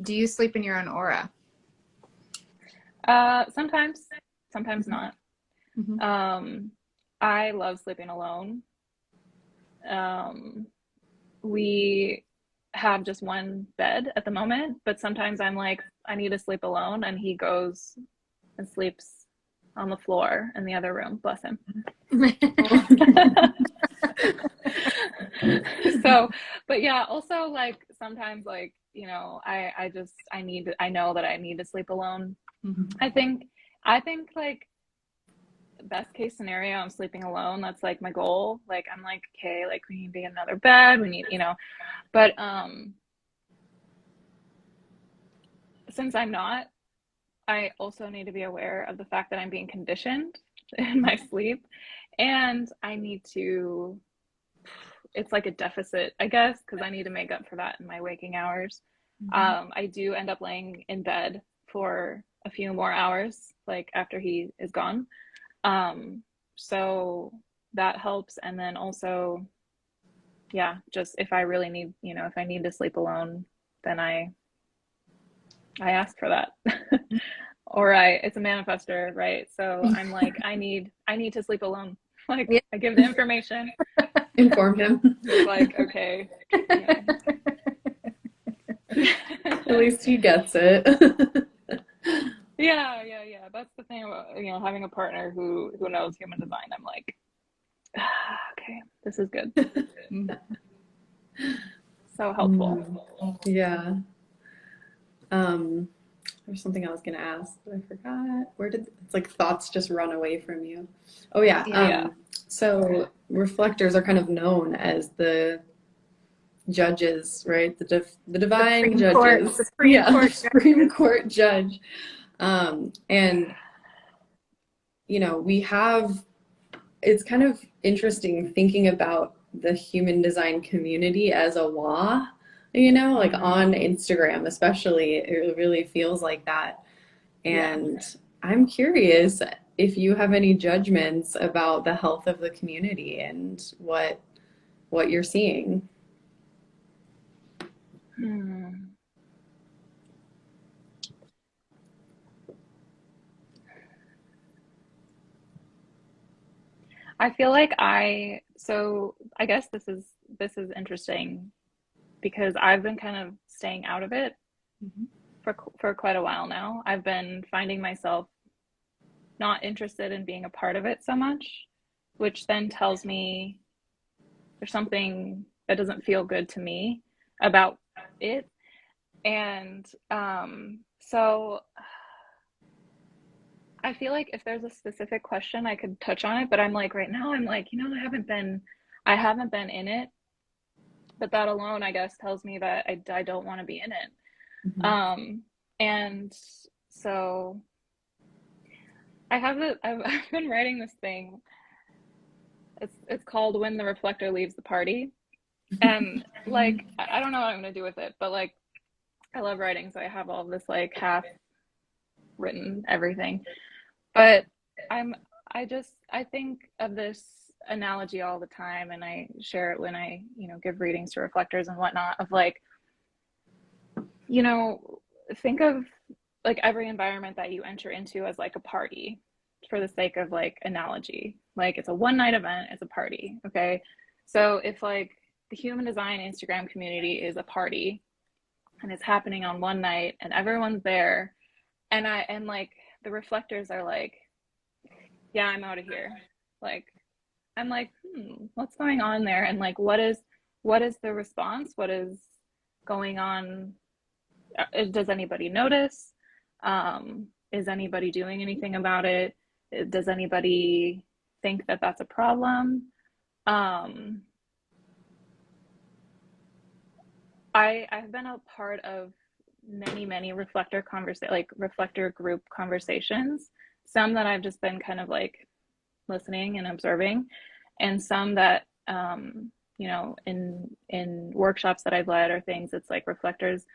Do you sleep in your own aura? Sometimes not. Mm-hmm. I love sleeping alone. We have just one bed at the moment, but sometimes I'm like, I need to sleep alone, and he goes and sleeps on the floor in the other room. Bless him. So, but yeah, also like sometimes like, you know, I know that I need to sleep alone. Mm-hmm. I think like best case scenario, I'm sleeping alone. That's like my goal. Like I'm like, okay, like we need to get another bed. We need, you know, but since I'm not, I also need to be aware of the fact that I'm being conditioned in my sleep, and I need to, it's like a deficit, I guess, because I need to make up for that in my waking hours. I do end up laying in bed for a few more hours, like after he is gone. So that helps. And then also, yeah, just if I really need, you know, if I need to sleep alone, then I ask for that. Or it's a manifestor, right? So I'm like, I need to sleep alone. Like Yeah. I give the information. Inform him. He's like, okay, you know. At least he gets it. Yeah. That's the thing about, you know, having a partner who knows human design. I'm like, okay, this is good. So helpful. Yeah. There's something I was gonna ask, but I forgot. It's like thoughts just run away from you. Oh yeah. Yeah. So reflectors are kind of known as the judges, right? The divine judges. Supreme Yeah, the Court Supreme Court judge. And you know, it's kind of interesting thinking about the human design community as a WA, you know, like on Instagram, especially, it really feels like that. And I'm curious if you have any judgments about the health of the community and what you're seeing. I feel like I guess this is interesting because I've been kind of staying out of it for quite a while now. I've been finding myself not interested in being a part of it so much, which then tells me there's something that doesn't feel good to me about it. And so I feel like if there's a specific question, I could touch on it, but I'm like right now, I'm like, you know, I haven't been in it, but that alone, I guess, tells me that I don't want to be in it. And so I've been writing this thing. It's called When the Reflector Leaves the Party. And like, I don't know what I'm gonna do with it, but like, I love writing, so I have all this like half written everything. But I think of this analogy all the time, and I share it when I, you know, give readings to reflectors and whatnot, of like, you know, think of like every environment that you enter into as like a party, for the sake of like analogy. Like it's a one night event, it's a party. Okay. So if like the human design Instagram community is a party and it's happening on one night and everyone's there, and like the reflectors are like, yeah, I'm out of here. Like I'm like, what's going on there? And like what is the response? What is going on? Does anybody notice? Is anybody doing anything about it? Does anybody think that that's a problem? I've been a part of many reflector group conversations. Some that I've just been kind of like listening and observing, and some that you know, in workshops that I've led or things, it's like reflectors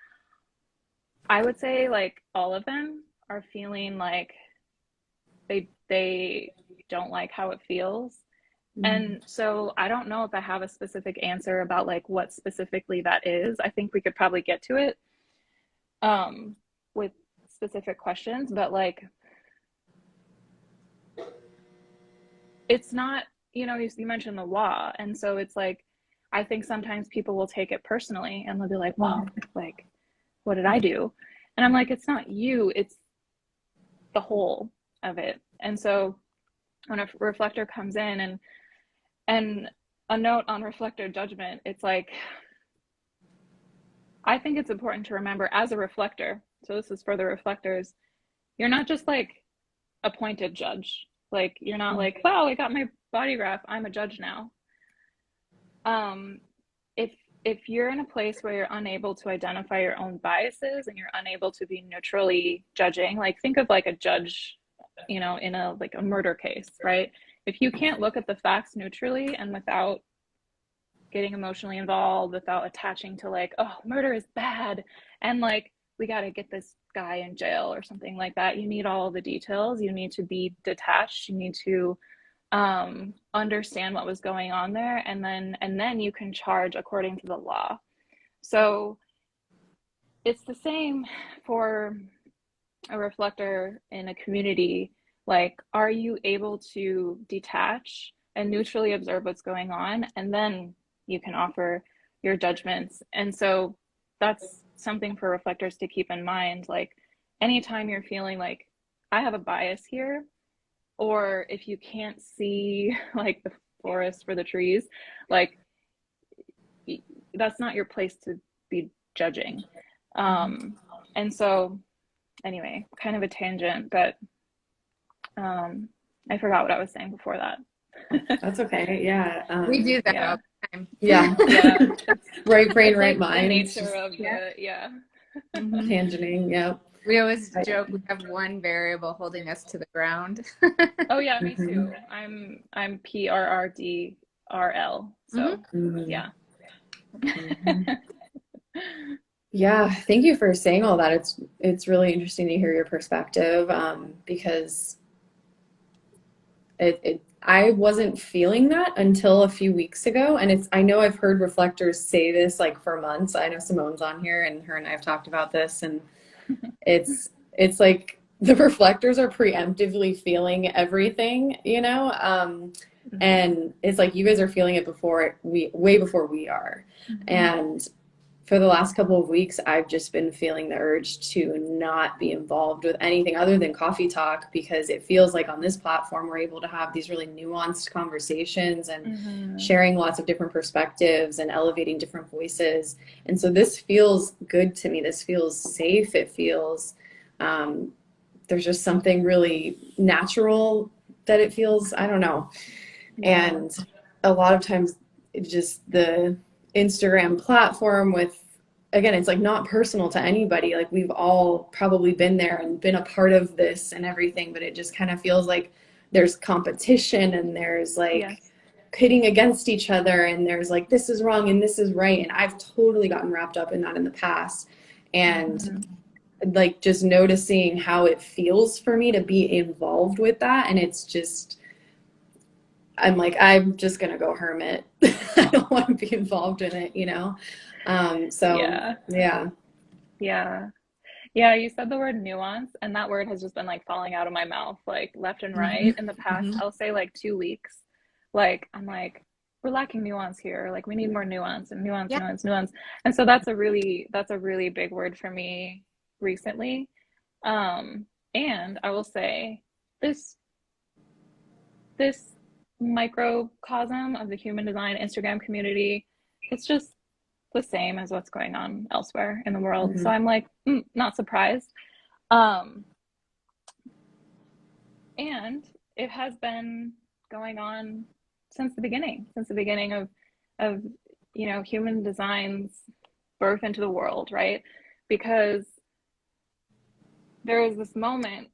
I would say like all of them are feeling like they don't like how it feels. Mm. And so I don't know if I have a specific answer about like what specifically that is. I think we could probably get to it with specific questions, but like it's not, you mentioned the law, and so it's like I think sometimes people will take it personally and they'll be like, well, like what did I do? And I'm like, it's not you, it's the whole of it. And so when a reflector comes in and a note on reflector judgment, it's like I think it's important to remember as a reflector, so this is for the reflectors, you're not just like appointed judge. Like you're not like, wow, I got my body graph, I'm a judge now. Um, if if you're in a place where you're unable to identify your own biases and you're unable to be neutrally judging, like think of like a judge, in a like a murder case, right? If you can't look at the facts neutrally and without getting emotionally involved, without attaching to like, oh, murder is bad and like we got to get this guy in jail or something like that. You need all the details. You need to be detached. You need to understand what was going on there, and then you can charge according to the law. So it's the same for a reflector in a community. Like, are you able to detach and neutrally observe what's going on, and then you can offer your judgments? And so that's something for reflectors to keep in mind. Like, anytime you're feeling like I have a bias here, or if you can't see like the forest for the trees, like that's not your place to be judging. And so anyway, kind of a tangent, but I forgot what I was saying before that. That's okay. Yeah. We do that all Yeah, the time. Yeah. yeah. Right brain, It's right like the mind. It's nature just of Yeah. the, yeah. tangenting. Yeah. We always I, joke we have one variable holding us to the ground. Oh yeah, me mhm. too. I'm PRRDRL. Hmm. So Mhm. yeah. Mhm. Yeah, thank you for saying all that. It's really interesting to hear your perspective, because I wasn't feeling that until a few weeks ago, and I know I've heard reflectors say this like for months. I know Simone's on here, and her and I have talked about this, and it's like the reflectors are preemptively feeling everything, Mhm. and it's like you guys are feeling it before we way before we are, Mhm. and for the last couple of weeks, I've just been feeling the urge to not be involved with anything other than coffee talk, because it feels like on this platform, we're able to have these really nuanced conversations and Mhm. sharing lots of different perspectives and elevating different voices. And so this feels good to me. This feels safe. It feels, um, there's just something really natural that it feels, I don't know. Yeah. And a lot of times, just the Instagram platform with, again, it's like not personal to anybody. Like we've all probably been there and been a part of this and everything, but it just kind of feels like there's competition and there's like Yes. pitting against each other and there's like this is wrong and this is right. And I've totally gotten wrapped up in that in the past. And Mhm. like just noticing how it feels for me to be involved with that. And it's just, I'm like, I'm just gonna go hermit. I don't want to be involved in it. So Yeah. yeah. Yeah. Yeah, you said the word nuance, and that word has just been like falling out of my mouth, like left and Hmm. right in the past, Hmm. I'll say like 2 weeks. Like, I'm like, we're lacking nuance here. Like, we need more nuance and nuance, Yeah. nuance, nuance. And so that's a really big word for me recently. And I will say this this microcosm of the human design Instagram community, it's just the same as what's going on elsewhere in the world. So Hmm. I'm like, not surprised. Um, and it has been going on since the beginning of human design's birth into the world, right? Because there was this moment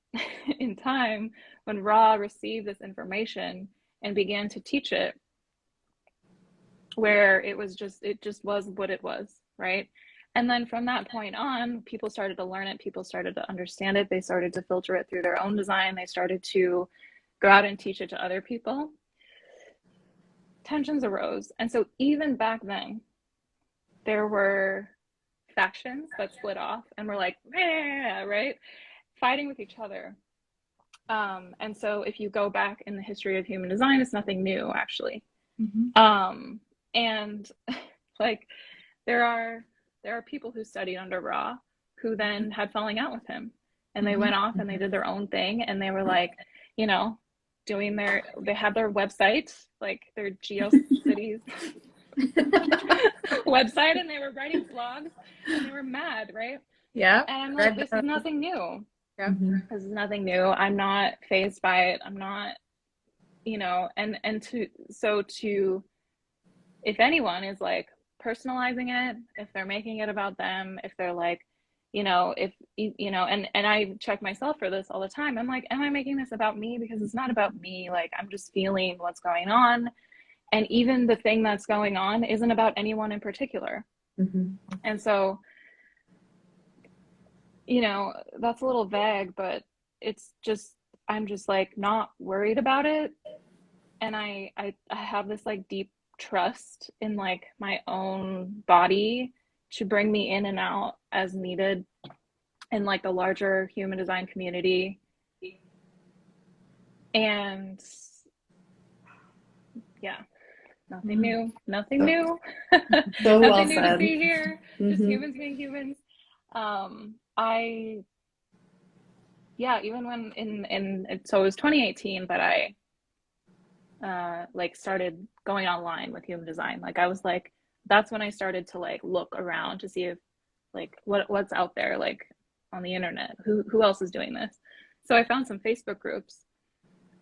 in time when Ra received this information and began to teach it, where it just was what it was, right? And then from that point on, people started to learn it, people started to understand it, they started to filter it through their own design, they started to go out and teach it to other people. Tensions arose. And so even back then, there were factions that split off and were like, right? Fighting with each other. And so if you go back in the history of human design, it's nothing new, actually. And like there are people who studied under Ra who then had falling out with him, and they went off and they did their own thing, and they were like, they had their website, like their GeoCities website, and they were writing blogs, and they were mad, right? Yeah. And I'm like, this is nothing new. Yeah. This is nothing new. I'm not fazed by it. I'm not, if anyone is like personalizing it, if they're making it about them, if they're like, and I check myself for this all the time. I'm like, am I making this about me? Because it's not about me. Like, I'm just feeling what's going on. And even the thing that's going on isn't about anyone in particular. And so, that's a little vague, but it's just, I'm just like not worried about it. And I have this like deep trust in like my own body to bring me in and out as needed in like the larger human design community. And yeah, nothing new. So nothing well new said. to see here. Just humans being humans. Even when so it was 2018 that I like started going online with human design. Like I was like, that's when I started to like look around to see if like what's out there like on the internet, who else is doing this. So I found some Facebook groups.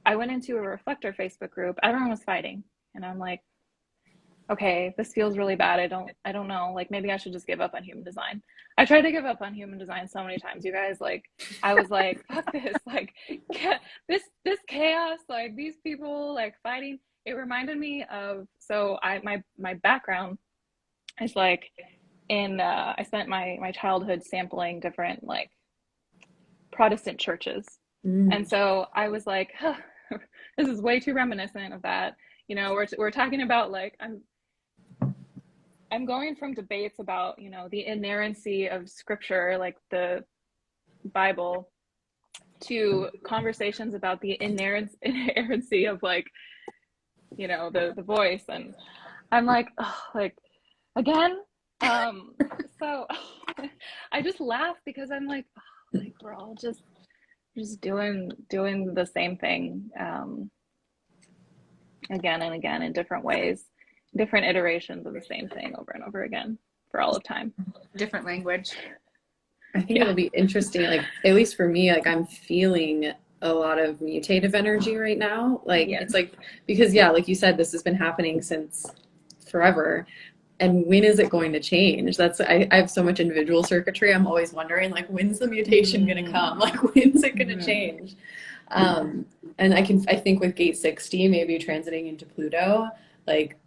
I went into a Reflector Facebook group. Everyone was fighting, and I'm like, okay, this feels really bad. I don't know. Like maybe I should just give up on human design. I tried to give up on human design so many times, you guys. Like I was like, fuck this. Like this chaos. Like these people like fighting. It reminded me of my background is like I spent my childhood sampling different like Protestant churches, and so I was like, huh, this is way too reminiscent of that. We're talking about like I'm going from debates about, the inerrancy of scripture, like the Bible, to conversations about the inerrancy of like, the voice. And I'm like, oh, like again. So I just laugh because I'm like, oh, like we're all just doing the same thing again and again in different ways, different iterations of the same thing over and over again for all of time. Different language. I think it'll be interesting. Like, at least for me, like I'm feeling a lot of mutative energy right now. Like it's like, because like you said, this has been happening since forever. And when is it going to change? I have so much individual circuitry. I'm always wondering, like, when's the mutation going to come? Like, when's it going to change? And I think with gate 60, maybe transiting into Pluto, like,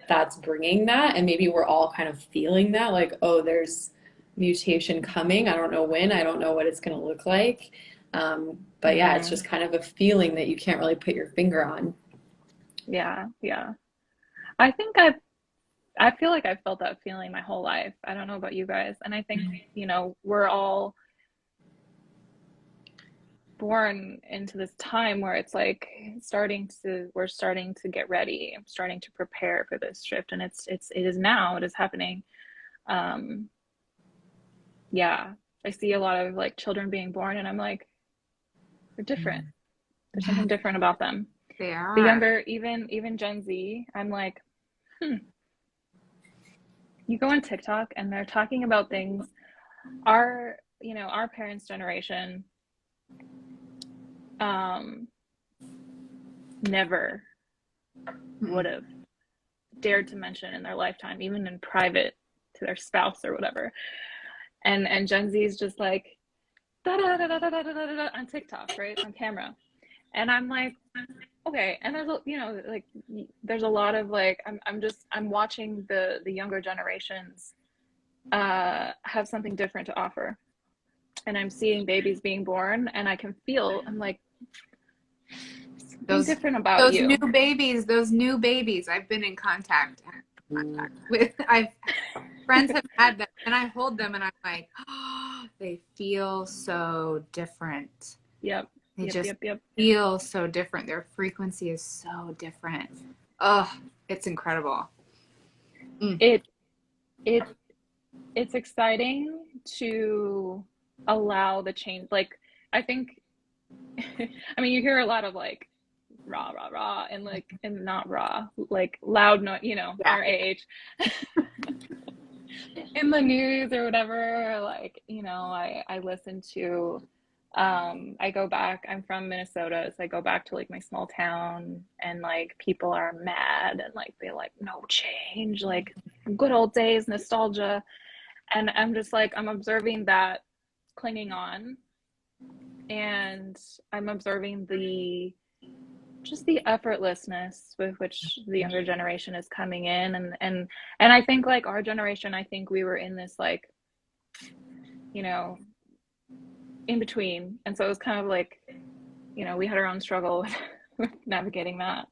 that's bringing that. And maybe we're all kind of feeling that, like, oh, there's mutation coming. I don't know when. I don't know what it's going to look like. But it's just kind of a feeling that you can't really put your finger on. Yeah. I think I feel like I've felt that feeling my whole life. I don't know about you guys. And I think, we're all born into this time where it's like we're starting to get ready. I'm starting to prepare for this shift. And it is now, it is happening. I see a lot of like children being born, and I'm like, they're different. There's something different about them. They are. The younger, even Gen Z, I'm like, you go on TikTok and they're talking about things our parents' generation never would have dared to mention in their lifetime, even in private to their spouse or whatever. And Gen Z is just like da da da da da da da da on TikTok, right, on camera. And I'm like, okay. And there's there's a lot of like I'm watching the younger generations have something different to offer. And I'm seeing babies being born, and I can feel, I'm like, something Those different about you. those new babies. I've been in contact with. I've friends have had them, and I hold them, and I'm like, oh, they feel so different. Yep. They Yep. just Yep. Yep. feel so different. Their frequency is so different. Oh, it's incredible. It it it's exciting to allow the change. Like, I think, I mean, you hear a lot of like rah rah rah and like, and not raw, like loud, not, you know, Yeah. our age in the news or whatever. Like, you know, I listen to, I go back, I'm from Minnesota, so I go back to like my small town, and like people are mad and like they like no change, like good old days, nostalgia. And I'm just like, I'm observing that clinging on, and I'm observing the just the effortlessness with which the younger generation is coming in. And I think like our generation, I think we were in this like, you know, in between. And so it was kind of like, you know, we had our own struggle with navigating that.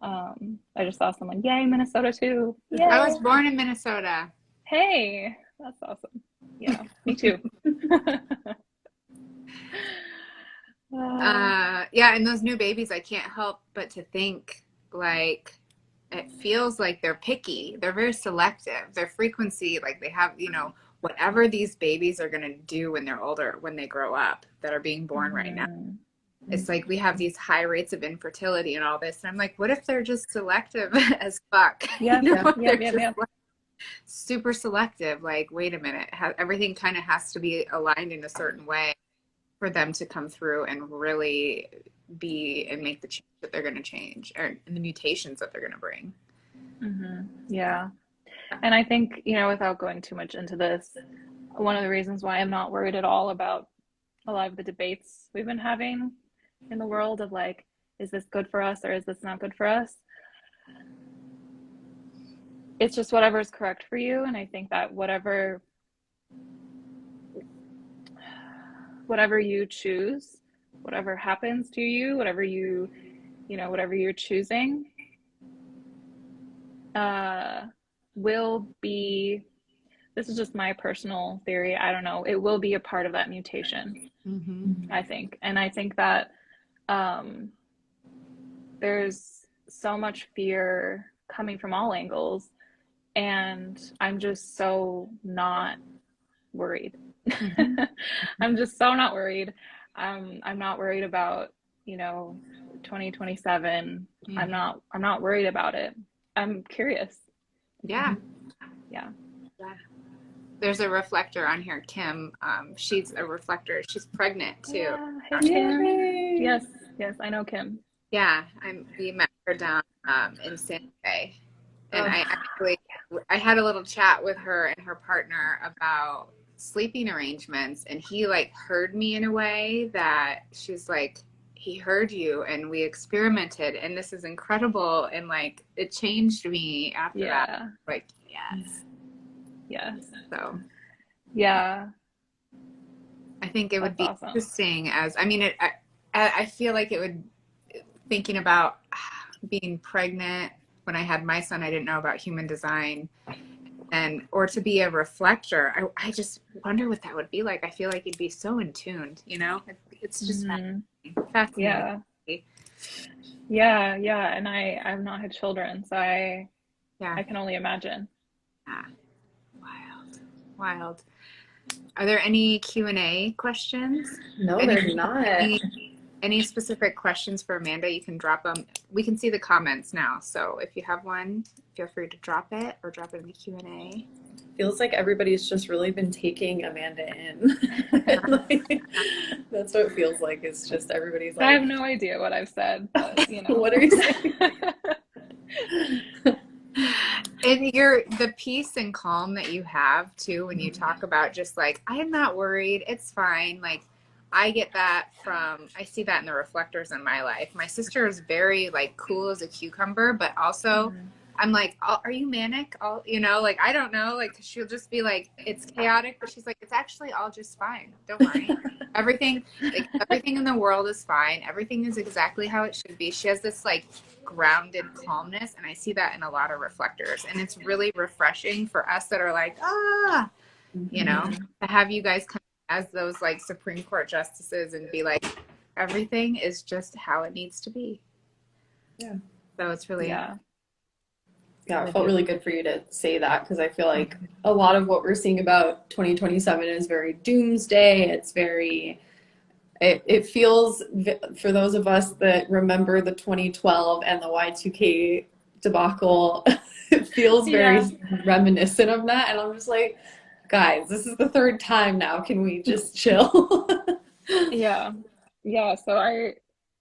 I just saw someone, yay, Minnesota too. Yay. I was born in Minnesota. Hey, that's awesome. Yeah, me too. Yeah, and those new babies, I can't help but to think like it feels like they're picky. They're very selective. Their frequency, like they have, you know, whatever these babies are going to do when they're older, when they grow up, that are being born right now. It's like we have these high rates of infertility and all this. And I'm like, what if they're just selective as fuck? Yeah, You know, yeah, they're yeah, just yeah. like super selective. Like, wait a minute, everything kind of has to be aligned in a certain way for them to come through and really be and make the change that they're going to change, or the mutations that they're going to bring. Yeah. And I think, you know, without going too much into this, one of the reasons why I'm not worried at all about a lot of the debates we've been having in the world of like, is this good for us or is this not good for us? It's just whatever is correct for you. And I think that whatever you choose, whatever happens to you, whatever you know, whatever you're choosing, will be, this is just my personal theory, I don't know, it will be a part of that mutation. I think. And I think that there's so much fear coming from all angles, and I'm just so not worried. I'm just so not worried. I'm not worried about, you know, 2027. I'm not worried about it. I'm curious. Yeah. Yeah. There's a reflector on here, Kim. She's a reflector. She's pregnant too. Yeah. Hey, Kim. Yes, yes, I know Kim. Yeah, we met her down in San Jose, and I had a little chat with her and her partner about sleeping arrangements, and he like heard me in a way that she's like, he heard you, and we experimented, and this is incredible, and like it changed me after that. Like, yes. So yeah, I think it would be awesome. interesting as, I mean, I feel like it would, thinking about being pregnant when I had my son, I didn't know about human design, and or to be a reflector. I just wonder what that would be like. I feel like you'd be so in tuned, you know? It's just fascinating. Yeah. And I've not had children, so I can only imagine. Yeah. Wild. Are there any Q&A questions? No, there's not. Any specific questions for Amanda? You can drop them. We can see the comments now. So if you have one, feel free to drop it or drop it in the Q&A. Feels like everybody's just really been taking Amanda in. Like, that's what it feels like. It's just everybody's like, I have no idea what I've said, but you know. What are you saying? And the peace and calm that you have too when you talk about just like, I'm not worried, it's fine. Like I get that I see that in the reflectors in my life. My sister is very like cool as a cucumber, but also I'm like, "Oh, are you manic?" All, you know, like, I don't know. Like, she'll just be like, it's chaotic, but she's like, it's actually all just fine. Don't worry. Everything, like, everything in the world is fine. Everything is exactly how it should be. She has this like grounded calmness, and I see that in a lot of reflectors, and it's really refreshing for us that are like, you know, to have you guys come as those like Supreme Court justices and be like, everything is just how it needs to be. Yeah. So it's really, Yeah. Yeah, it felt really good for you to say that, because I feel like a lot of what we're seeing about 2027 is very doomsday. It's very, it feels, for those of us that remember the 2012 and the Y2K debacle, it feels very reminiscent of that. And I'm just like, guys, this is the third time now. Can we just chill? Yeah. Yeah. So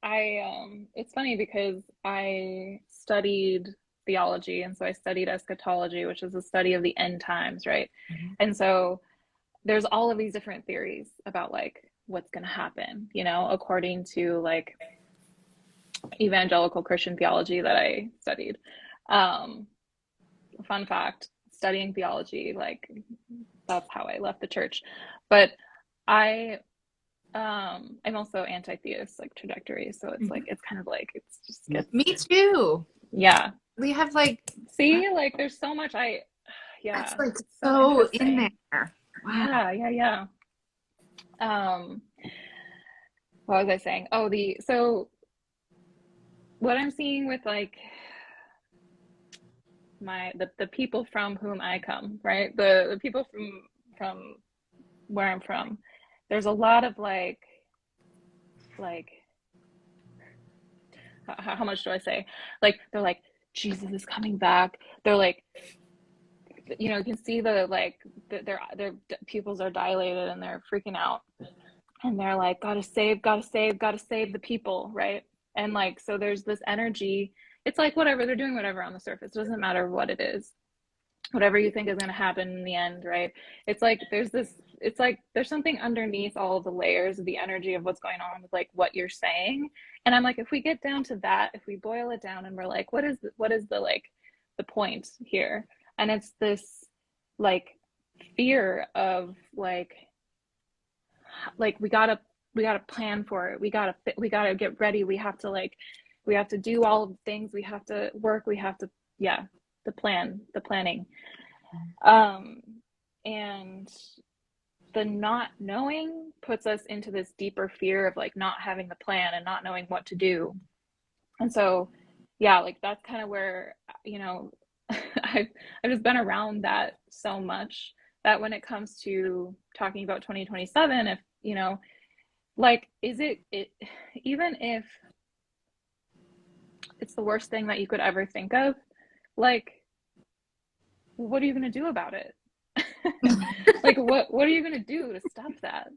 it's funny because I studied theology, and so I studied eschatology, which is the study of the end times, right? And so there's all of these different theories about like what's going to happen, you know, according to like evangelical Christian theology that I studied. Um, Fun fact, studying theology, like that's how I left the church. But I I'm also anti-theist, like trajectory, so it's like it's kind of like it's just gets, me too. yeah. We have like, See, like there's so much that's yeah, like it's so so in interesting. there. Wow. Yeah. Um, what was I saying? Oh, so what I'm seeing with like the people from whom I come, right? The people from where I'm from, there's a lot of like how much do I say? Like they're like Jesus is coming back. They're like, you know, you can see the like their pupils are dilated and they're freaking out, and they're like, gotta save the people, right? And like, so there's this energy. It's like whatever they're doing, whatever on the surface, it doesn't matter what it is, whatever you think is going to happen in the end, right? It's like it's like there's something underneath all of the layers of the energy of what's going on with like what you're saying. And I'm like, if we get down to that, if we boil it down and we're like, what is the like the point here? And it's this like fear of like we gotta plan for it, we gotta get ready, we have to do all of the things, we have to work, we have to, yeah, the planning. Um, and the not knowing puts us into this deeper fear of like not having the plan and not knowing what to do. And so, yeah, like that's kind of where, you know, I've just been around that so much that when it comes to talking about 2027, if, you know, like, even if it's the worst thing that you could ever think of, like, what are you going to do about it? Like, what are you going to do to stop that?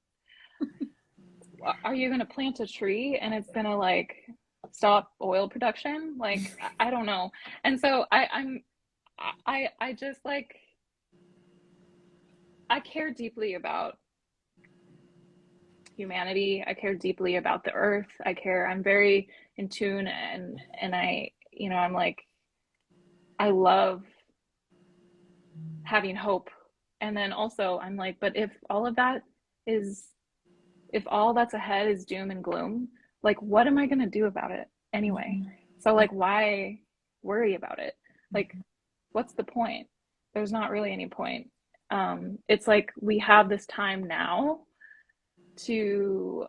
Are you going to plant a tree and it's going to like stop oil production? Like, I don't know. And so I just like, I care deeply about humanity. I care deeply about the earth. I'm very in tune, and I, you know, I'm like, I love having hope. And then also I'm like, but is if all that's ahead is doom and gloom, like what am I going to do about it anyway? So like, why worry about it? Like, what's the point? There's not really any point. It's like we have this time now to,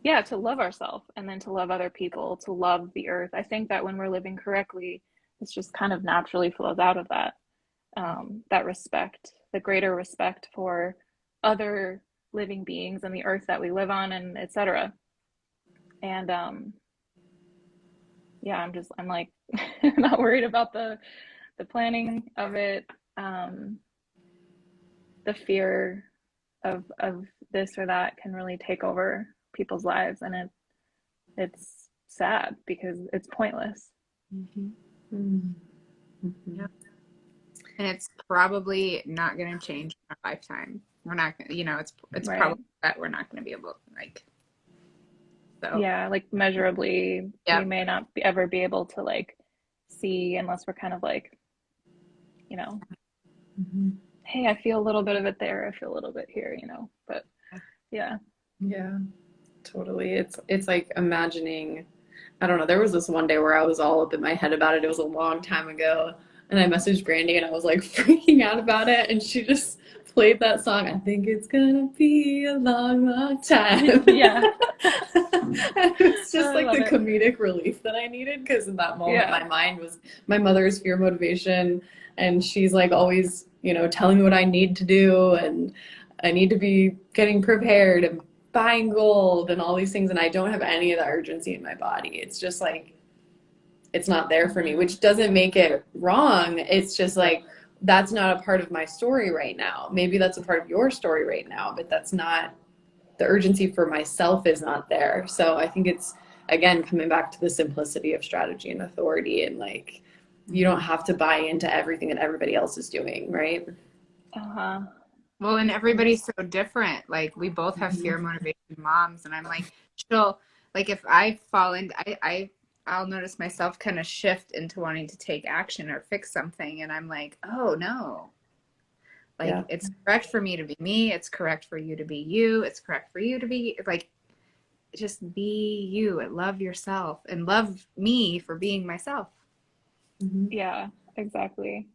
yeah, to love ourselves and then to love other people, to love the earth. I think that when we're living correctly, it's just kind of naturally flows out of that, that respect, the greater respect for other living beings and the earth that we live on, and etc. And yeah, I'm like not worried about the planning of it, the fear of this or that can really take over people's lives, and it's sad because it's pointless. Mm-hmm. Mm-hmm. Yeah. And it's probably not going to change in our lifetime. We're not, you know, it's Right. probably that we're not going to be able to like. So Yeah, like measurably, we yeah. may not ever be able to like see unless we're kind of like, you know, Mhm. hey, I feel a little bit of it there, I feel a little bit here, you know. But yeah. Yeah, totally. It's like imagining, I don't know, there was this one day where I was all up in my head about it. It was a long time ago. And I messaged Brandy and I was like freaking out about it. And she just played that song. I think it's gonna be a long, long time. Yeah. And it was just I like love the it. comedic relief that I needed because in that moment Yeah. my mind was my mother's fear motivation. And she's like always, telling me what I need to do and I need to be getting prepared and buying gold and all these things. And I don't have any of the urgency in my body. It's just like, it's not there for me, which doesn't make it wrong. It's just like, that's not a part of my story right now. Maybe that's a part of your story right now, but that's not, the urgency for myself is not there. So I think it's, again, coming back to the simplicity of strategy and authority and like, you don't have to buy into everything that everybody else is doing, right? Uh-huh. Well, and everybody's so different. Like we both have Mhm. fear motivation moms, and I'm like, she'll like if I fall in, I'll notice myself kind of shift into wanting to take action or fix something, and I'm like, oh no, Yeah. like it's correct for me to be me. It's correct for you to be you. It's correct for you to be like just be you and love yourself and love me for being myself. Mhm. Yeah, exactly.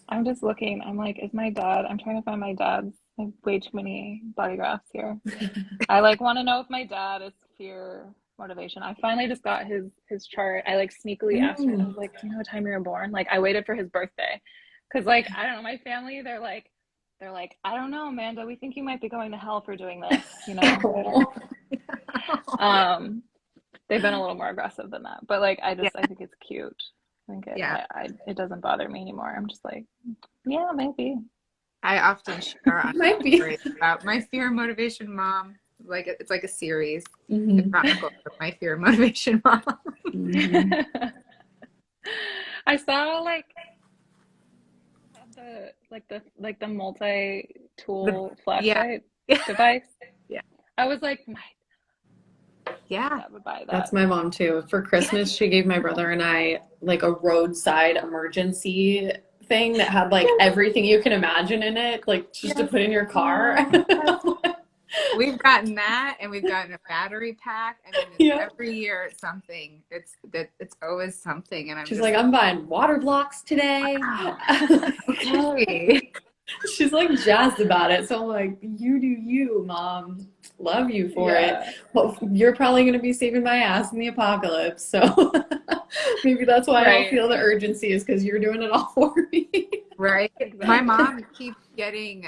I'm just looking. I'm like, is my dad? I'm trying to find my dad's. I have way too many body graphs here. I like want to know if my dad is fear motivation. I finally just got his chart. I like sneakily asked her. I Mm. was like, "Do you know what time you were born?" Like I waited for his birthday, because like I don't know. My family, they're like, I don't know, Amanda. We think you might be going to hell for doing this. You know. Oh. Um, they've been a little more aggressive than that, but like Yeah, I think it's cute. I think yeah. it doesn't bother me anymore. I'm just like, yeah, maybe. I often share on It might be. stories about my fear motivation mom. Like it's like a series, the Mhm. Chronicles of My Fear Motivation Mom. Mhm. I saw like the The multi-tool yeah, flashlight yeah, device. yeah, I was like, my yeah. dad would buy That's that. my mom too. For Christmas, she gave my brother and I like a roadside emergency thing that had like Yes, everything you can imagine in it, like just to yes. put in your car. Oh, yes. We've gotten that, and we've gotten a battery pack, and then it's Yeah. every year it's something. It's always something, and I'm She's just like, like, I'm buying water blocks today. wow, okay, She's like jazzed about it. So I'm like, you do you, mom. Love you for it. Yeah, Well, you're probably going to be saving my ass in the apocalypse. So maybe that's why I don't right. feel the urgency is because you're doing it all for me. right. My Exactly. mom keeps getting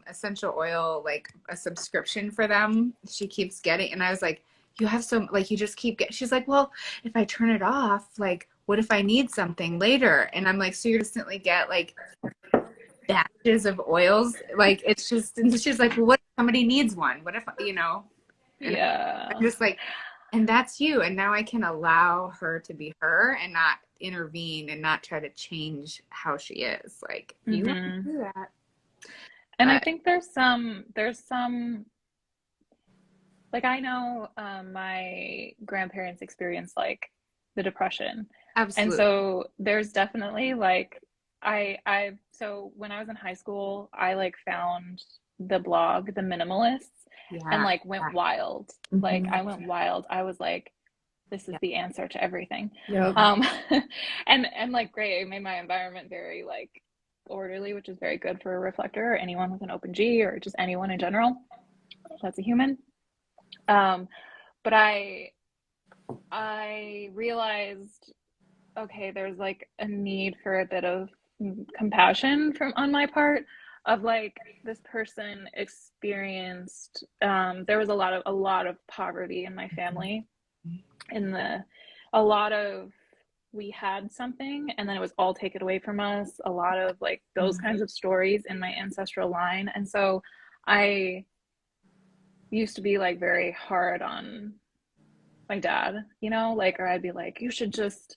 essential oil, like a subscription for them. She keeps getting, and I was like, you have so like you just keep getting. She's like, well, if I turn it off, like, what if I need something later? And I'm like, so you instantly get like batches of oils. Like it's just, and she's like, well, what if somebody needs one? What if, and I'm Yeah. just like, and that's you. And now I can allow her to be her and not intervene and not try to change how she is. Like, you want to Hmm. do that. And I But think there's some like I know my grandparents experienced like the depression. And absolutely. so there's definitely like so when I was in high school, I like found the blog, The Minimalists, and Yeah. like went Yeah. wild. Like Mhm. I went wild. I was like, this is Yeah. the answer to everything. Yep. Um and like great, it made my environment very like orderly, which is very good for a reflector or anyone with an open G or just anyone in general that's a human. Um, but I realized, okay, there's like a need for a bit of compassion from on my part of like this person experienced there was a lot of poverty in my family in the a lot of we had something and then it was all taken away from us, a lot of like those kinds of stories in my ancestral line. And so I used to be like very hard on my dad, like, or I'd be like, you should just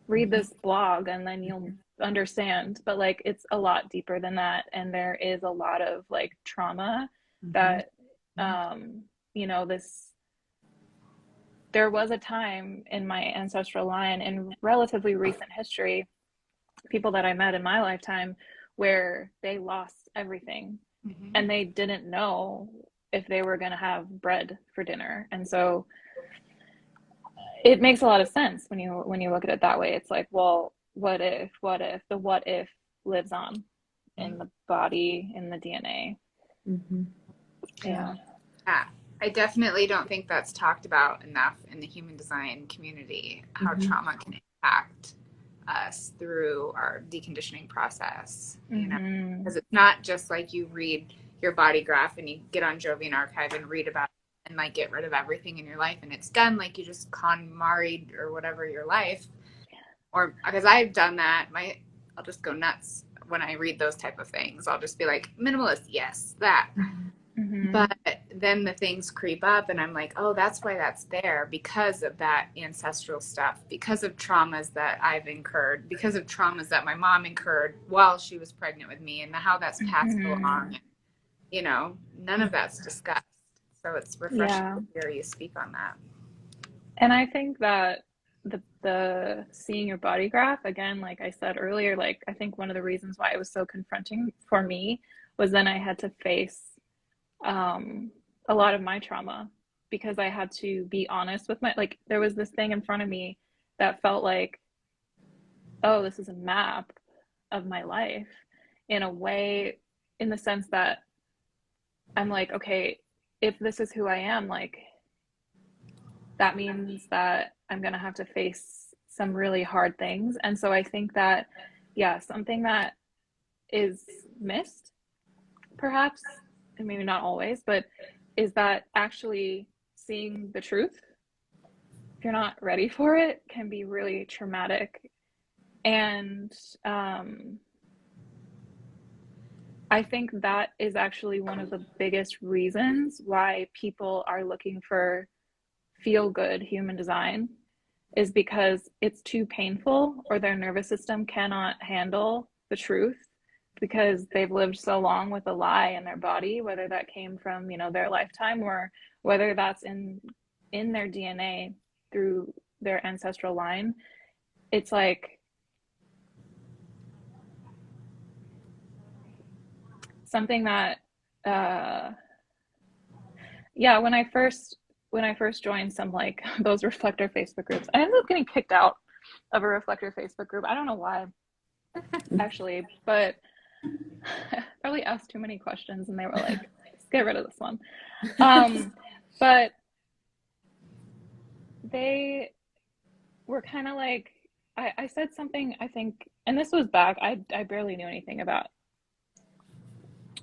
read this blog and then you'll understand. But like, it's a lot deeper than that. And there is a lot of like trauma Mhm. that, this there was a time in my ancestral line in relatively recent history, people that I met in my lifetime, where they lost everything and they didn't know if they were going to have bread for dinner. And so it makes a lot of sense when you look at it that way. It's like, well, what if the what if lives on in the body, in the DNA. Mm-hmm. Yeah. I definitely don't think that's talked about enough in the human design community, how trauma can impact us through our deconditioning process, you know, because it's not just like you read your body graph and you get on Jovian Archive and read about it and like get rid of everything in your life and it's done, like you just KonMari'd or whatever your life. Or because I've done that, I'll just go nuts when I read those type of things. I'll just be like, minimalist, yes, that. But then the things creep up and I'm like, oh, that's why that's there, because of that ancestral stuff, because of traumas that I've incurred, because of traumas that my mom incurred while she was pregnant with me, and how that's passed along. You know, none of that's discussed. So it's refreshing to hear you speak on that. And I think that the seeing your body graph, again, like I said earlier, like I think one of the reasons why it was so confronting for me was then I had to face a lot of my trauma, because I had to be honest with like there was this thing in front of me that felt like, oh, this is a map of my life, in a way, in the sense that I'm like, okay, if this is who I am, like that means that I'm gonna have to face some really hard things. And so I think that, yeah, something that is missed, perhaps, and maybe not always, but is that actually seeing the truth, if you're not ready for it, can be really traumatic. And I think that is actually one of the biggest reasons why people are looking for feel-good human design, is because it's too painful, or their nervous system cannot handle the truth, because they've lived so long with a lie in their body, whether that came from, you know, their lifetime, or whether that's in their DNA through their ancestral line. It's like something that yeah, when I first joined some like those reflector Facebook groups, I ended up getting kicked out of a reflector Facebook group. I don't know why, actually, but probably asked too many questions and they were like, let's get rid of this one. But they were kind of like, I said something, I think, and this was back, I barely knew anything about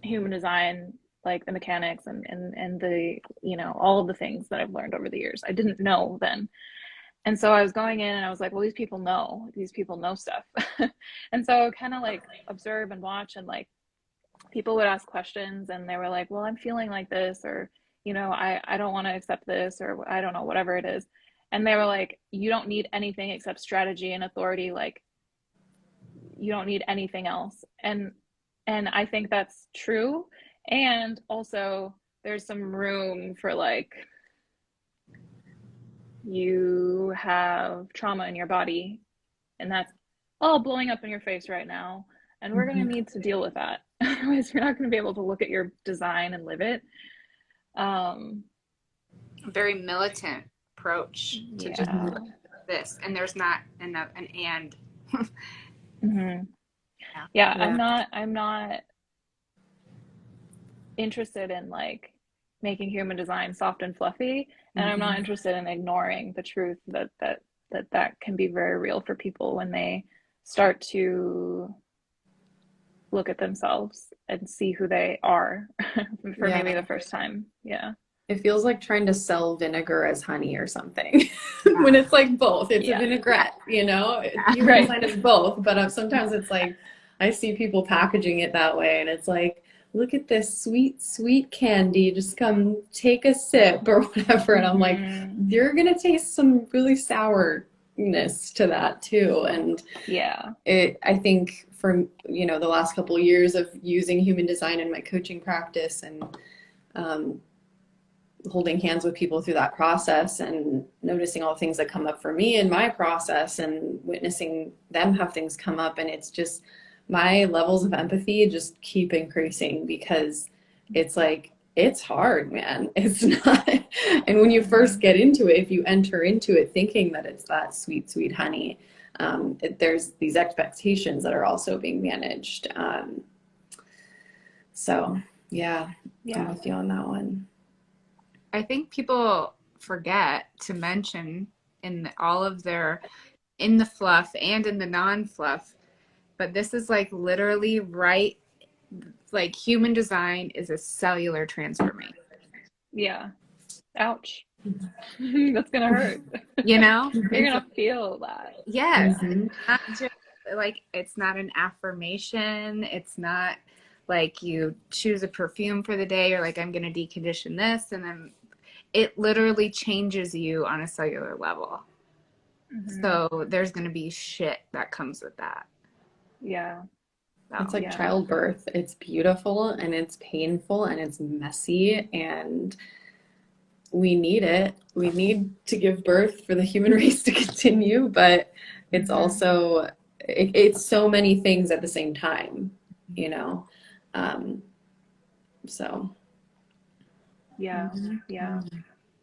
human design, like the mechanics and the, you know, all of the things that I've learned over the years. I didn't know then. And so I was going in and I was like, well, these people know stuff. And so kind of like observe and watch, and like people would ask questions and they were like, well, I'm feeling like this, or, you know, I don't want to accept this, or I don't know, whatever it is. And they were like, you don't need anything except strategy and authority. Like, you don't need anything else. And I think that's true. And also there's some room for like, you have trauma in your body and that's all blowing up in your face right now. And we're going to need to deal with that. Otherwise, you're not going to be able to look at your design and live it. A very militant approach to just this. And there's not an and. Yeah, I'm not interested in like making human design soft and fluffy, and I'm not interested in ignoring the truth that can be very real for people when they start to look at themselves and see who they are for maybe the first time. Yeah. It feels like trying to sell vinegar as honey or something when it's like both. It's a vinaigrette, you know? Human design is both, but sometimes it's like I see people packaging it that way and it's like, look at this sweet, sweet candy. Just come take a sip or whatever. And I'm like, you're going to taste some really sourness to that too. And I think from, you know, the last couple of years of using human design in my coaching practice and holding hands with people through that process and noticing all the things that come up for me in my process and witnessing them have things come up. And it's just, my levels of empathy just keep increasing because it's like, it's hard, man. It's not. And when you first get into it, if you enter into it thinking that it's that sweet, sweet honey, there's these expectations that are also being managed. So yeah, I'm with you on that one. I think people forget to mention in all of their, in the fluff and in the non-fluff, but this is like literally right, like human design is a cellular transformation. Yeah. Ouch. That's gonna hurt. You know, You're gonna feel that. yes, Yeah. it's not just like, it's not an affirmation. It's not like you choose a perfume for the day or like, I'm going to decondition this. And then it literally changes you on a cellular level. So there's going to be shit that comes with that. Yeah. It's like Yeah. childbirth. It's beautiful and it's painful and it's messy and we need it. We need to give birth for the human race to continue, but it's also it's so many things at the same time, you know. So Yeah. Yeah.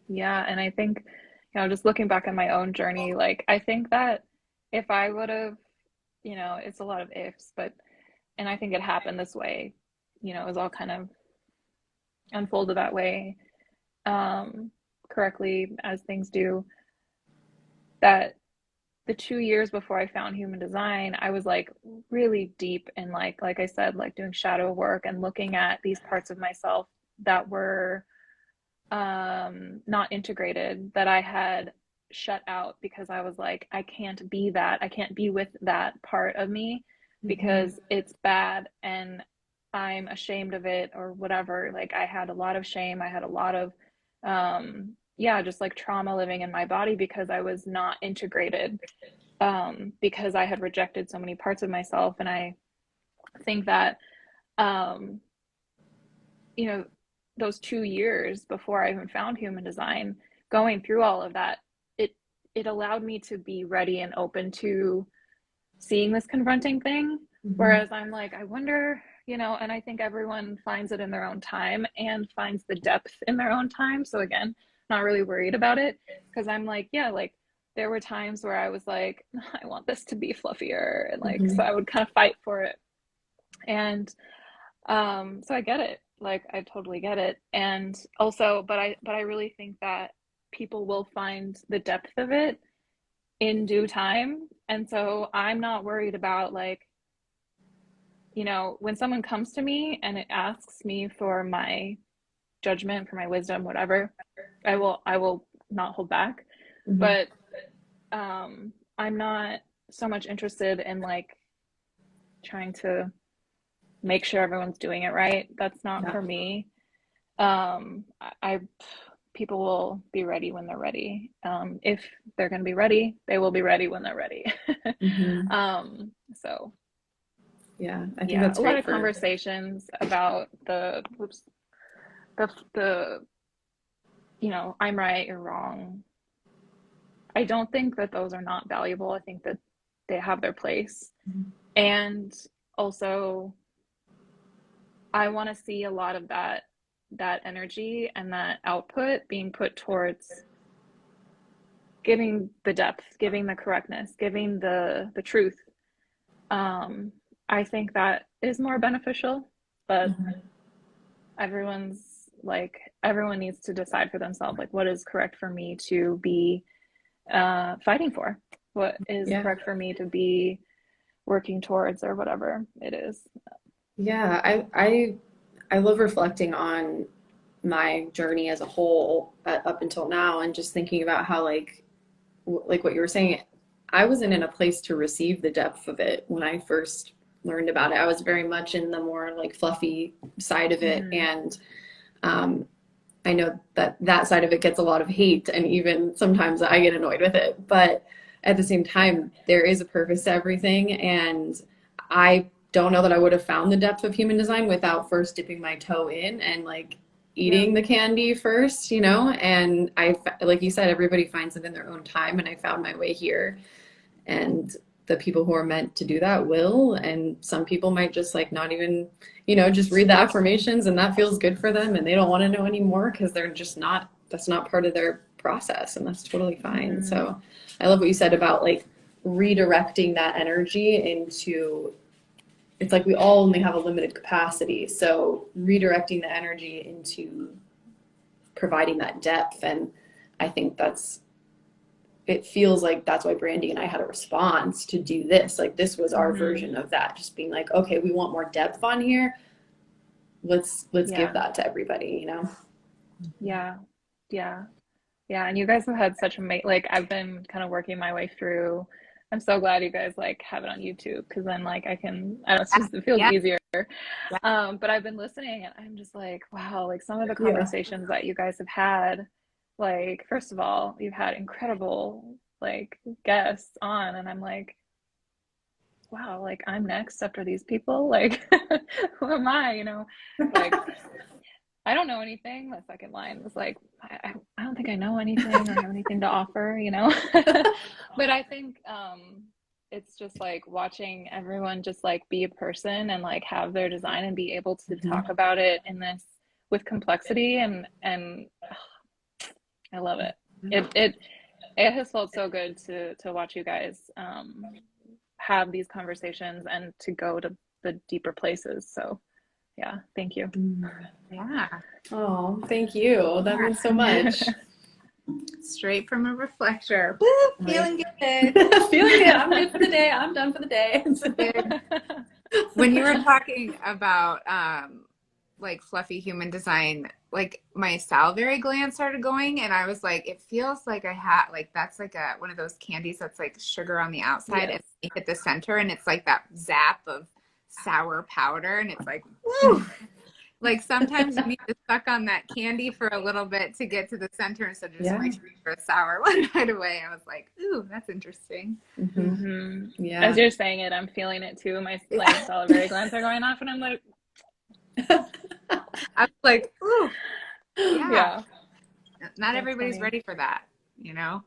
Yeah. And I think, just looking back on my own journey, like I think that if I would have, it's a lot of ifs, but and I think it happened this way, it was all kind of unfolded that way, correctly as things do, that the 2 years before I found human design, I was like really deep in like I said, like doing shadow work and looking at these parts of myself that were not integrated, that I had shut out because I was like, I can't be that. I can't be with that part of me because it's bad and I'm ashamed of it or whatever. Like I had a lot of shame. I had a lot of, just like trauma living in my body because I was not integrated, because I had rejected so many parts of myself. And I think that, um, those 2 years before I even found human design, going through all of that, it allowed me to be ready and open to seeing this confronting thing. Whereas I'm like, I wonder, and I think everyone finds it in their own time and finds the depth in their own time. So again, not really worried about it because I'm like, yeah, like there were times where I was like, I want this to be fluffier. And like, so I would kind of fight for it. And so I get it. Like I totally get it. And also, but I really think that people will find the depth of it in due time. And so I'm not worried about like, when someone comes to me and it asks me for my judgment, for my wisdom, whatever, I will not hold back. But I'm not so much interested in like trying to make sure everyone's doing it right. That's not for me. I people will be ready when they're ready. If they're going to be ready, they will be ready when they're ready. So yeah, I think that's a lot of for conversations about the I'm right, you're wrong. I don't think that those are not valuable. I think that they have their place. And also I want to see a lot of that energy and that output being put towards giving the depth, giving the correctness, giving the truth. I think that is more beneficial, but everyone needs to decide for themselves, like what is correct for me to be fighting for, what is correct for me to be working towards, or whatever it is. Yeah, I love reflecting on my journey as a whole up until now and just thinking about how like what you were saying, I wasn't in a place to receive the depth of it when I first learned about it. I was very much in the more like fluffy side of it. And I know that side of it gets a lot of hate and even sometimes I get annoyed with it. But at the same time, there is a purpose to everything. And I don't know that I would have found the depth of human design without first dipping my toe in and like eating the candy first, you know, and like you said, everybody finds it in their own time, and I found my way here. And the people who are meant to do that will, and some people might just like not even, you know, just read the affirmations and that feels good for them and they don't want to know anymore because they're just not, that's not part of their process, and that's totally fine. Mm-hmm. So I love what you said about like redirecting that energy into, it's like we all only have a limited capacity, so redirecting the energy into providing that depth. And I think that's, it feels like that's why Brandy and I had a response to do this. Like this was our version of that, just being like, okay, we want more depth on here. Let's give that to everybody, you know? Yeah. Yeah. Yeah. And you guys have had such a like I've been kind of working my way through. I'm so glad you guys like have it on YouTube, because then like I don't know, it's just, it feels easier. But I've been listening and I'm just like, wow, like some of the conversations that you guys have had, like, first of all, you've had incredible like guests on, and I'm like, wow, like I'm next after these people. Like, who am I? You know, like I don't know anything. The second line was like, I don't think I know anything or have anything to offer, you know? But I think it's just like watching everyone just like be a person and like have their design and be able to talk about it in this with complexity, and I love it. It has felt so good to watch you guys have these conversations and to go to the deeper places. So yeah, thank you. Yeah. Oh, thank you. That means so much. Straight from a reflector. Woo, feeling good. Feeling good. I'm good for the day. I'm done for the day. When you were talking about like fluffy human design, like my salivary gland started going, and I was like, it feels like I had like, that's like a one of those candies that's like sugar on the outside, and you hit the center and it's like that zap of sour powder, and it's like, woo. Like sometimes you need to suck on that candy for a little bit to get to the center instead of just reaching for a sour one right away. I was like, ooh, that's interesting. Yeah. As you're saying it, I'm feeling it too. My like salivary glands are going off, and I'm like, I was like, ooh, yeah. Not everybody's ready for that, you know?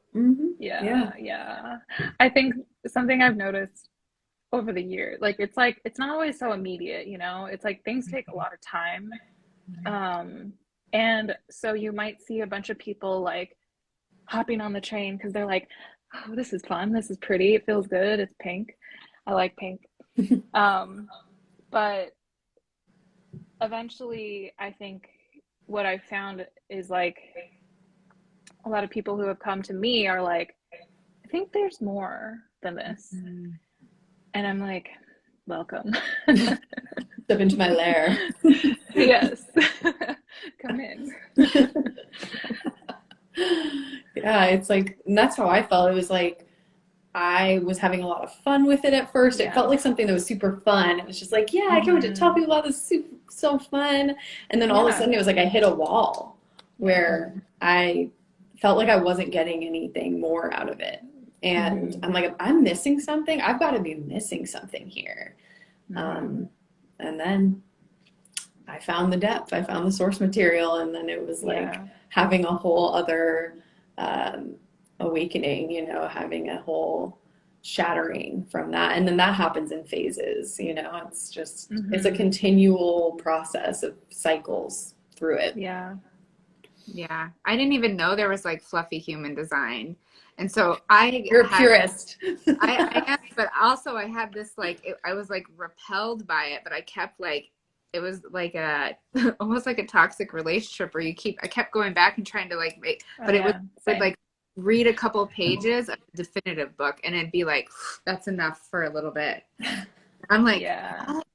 Yeah. I think something I've noticed over the years, like it's not always so immediate, you know? It's like things take a lot of time. And so you might see a bunch of people like hopping on the train because they're like, oh, this is fun, this is pretty, it feels good, it's pink. I like pink. But eventually I think what I've found is like a lot of people who have come to me are like, I think there's more than this. And I'm like, welcome. Step into my lair. Yes. Come in. Yeah, it's like, and that's how I felt. It was like I was having a lot of fun with it at first. It felt like something that was super fun. It was just like, yeah, I can't wait to tell people about this. So fun. And then all of a sudden it was like I hit a wall where I felt like I wasn't getting anything more out of it. And I'm like, I'm missing something. I've got to be missing something here. And then I found the depth. I found the source material. And then it was like having a whole other awakening, you know, having a whole shattering from that. And then that happens in phases, you know, it's just, it's a continual process of cycles through it. Yeah. I didn't even know there was like fluffy human design. And so you're a purist. I am, but also I had this like, I was like repelled by it, but I kept like, it was like almost like a toxic relationship where I kept going back and trying to like make, but it would like read a couple pages of a definitive book and it'd be like, that's enough for a little bit. I'm like,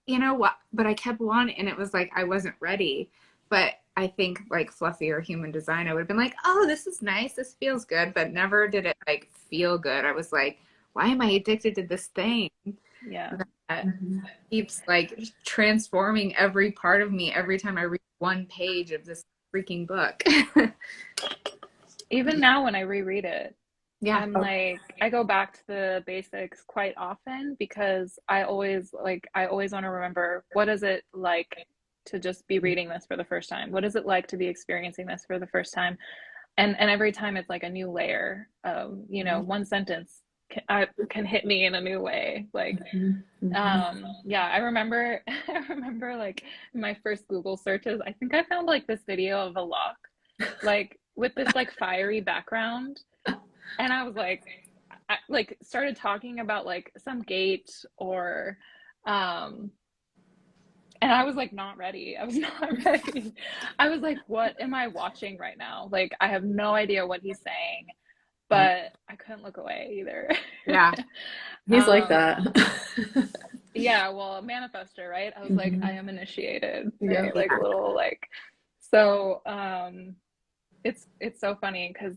you know what? But I kept wanting, and it was like, I wasn't ready. But I think like fluffy or human design, I would have been like, oh, this is nice. This feels good. But never did it like feel good. I was like, why am I addicted to this thing? That keeps like transforming every part of me every time I read one page of this freaking book. Even now when I reread it, I'm like, I go back to the basics quite often because I always want to remember, what is it like to just be reading this for the first time? What is it like to be experiencing this for the first time? And every time it's like a new layer of, you know, one sentence can hit me in a new way. Like, yeah, I remember like my first Google searches, I think I found like this video of a lock, like with this like fiery background. And I was like, I like started talking about like some gate or, and I was like, not ready. I was not ready. I was like, what am I watching right now? Like, I have no idea what he's saying, but I couldn't look away either. Yeah. He's like that. Yeah, well, manifestor, right? I was like, I am initiated, Yeah. right? Like a little like, so it's so funny because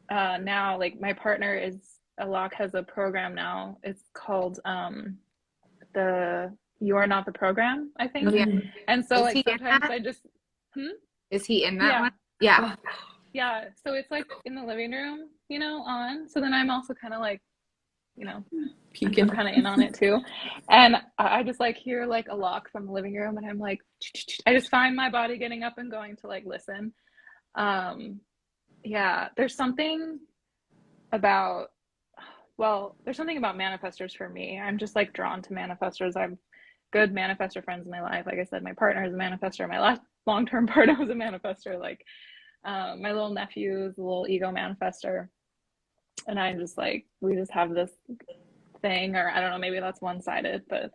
now like my partner is a lock has a program now. It's called the You Are Not the Program, I think. Yeah. And so Is like he in sometimes that? I just Is he in that yeah. one? Yeah. Yeah. So it's like in the living room, you know, on. So then I'm also kind of like, you know, Peeking. I'm kind of in on it too. And I just like hear like a lock from the living room and I'm like, I just find my body getting up and going to like listen. Yeah, there's something about, well, there's something about manifestors for me. I'm just like drawn to manifestors. I'm good manifestor friends in my life. Like I said, my partner is a manifestor. My last long-term partner was a manifestor. Like my little nephew is a little ego manifestor. And I'm just like, we just have this thing, or I don't know, maybe that's one-sided, but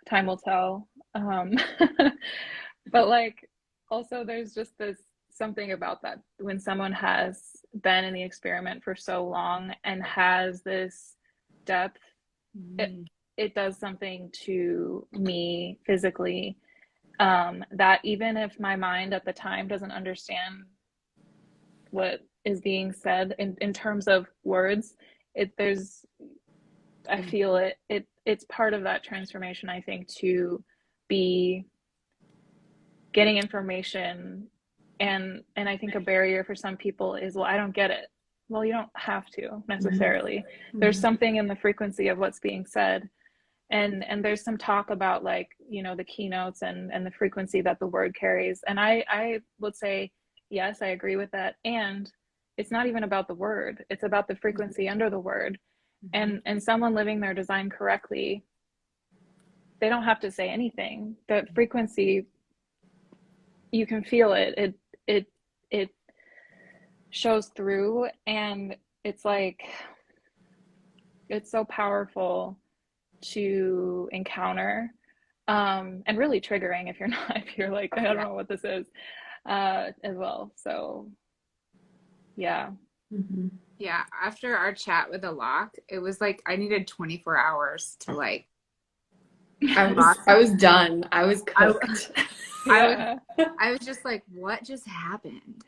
time will tell. But like, also there's just this something about that when someone has been in the experiment for so long and has this depth, it does something to me physically, that even if my mind at the time doesn't understand what is being said in terms of words, I feel it's part of that transformation, I think, to be getting information. And I think a barrier for some people is, well, I don't get it. Well, you don't have to necessarily. There's something in the frequency of what's being said. And there's some talk about like, you know, the keynotes and the frequency that the word carries. And I would say, yes, I agree with that. And it's not even about the word. It's about the frequency under the word. And someone living their design correctly, they don't have to say anything. The frequency, you can feel it. It shows through, and it's like, it's so powerful to encounter, and really triggering if you're not, if you're like, I don't know what this is, as well. So yeah. Yeah. After our chat with the lock, it was like I needed 24 hours to like. I was done. I was cooked. Yeah. I was just like, what just happened?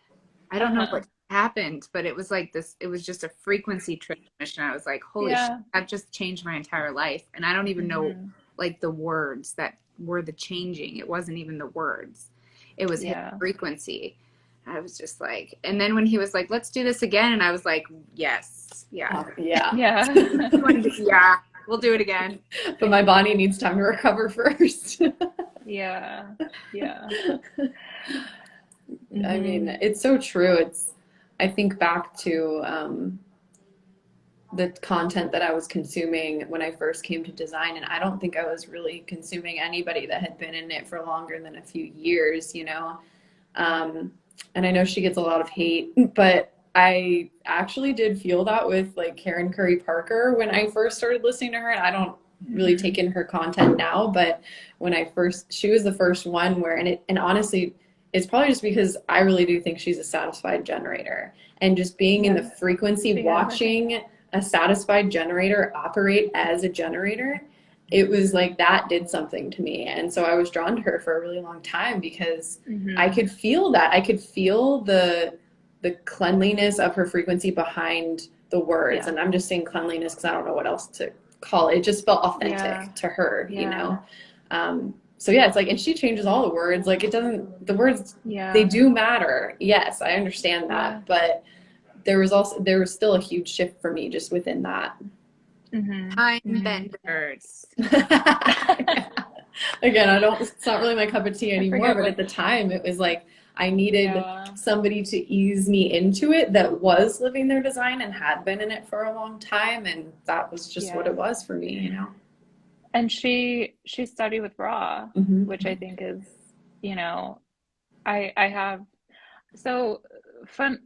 I don't know what happened, but it was like this, it was just a frequency transmission. I was like, holy shit, that just changed my entire life. And I don't even know like the words that were the changing. It wasn't even the words. It was his frequency. I was just like, and then when he was like, let's do this again. And I was like, yes. Yeah. Yeah. Yeah. We'll do it again. But my body needs time to recover first. Yeah. I mean, it's so true. I think back to the content that I was consuming when I first came to design, and I don't think I was really consuming anybody that had been in it for longer than a few years, you know. And I know she gets a lot of hate, but I actually did feel that with like Karen Curry Parker when I first started listening to her. And I don't really take in her content now, but when she was the first one where, and honestly, it's probably just because I really do think she's a satisfied generator, and just being in the frequency, watching a satisfied generator operate as a generator, it was like that did something to me. And so I was drawn to her for a really long time because I could feel that. I could feel the cleanliness of her frequency behind the words. And I'm just saying cleanliness because I don't know what else to call it. It just felt authentic to her, you know? So yeah, it's like, and she changes all the words. Like the words, they do matter. Yes, I understand that. But there was still a huge shift for me just within that. Time benders. Again, it's not really my cup of tea I anymore, forget but what, at the time it was like I needed yeah, somebody to ease me into it that was living their design and had been in it for a long time. And that was just what yeah. it was for me, you know? And she studied with Ra, which I Hmm. think is, you know, I have so fun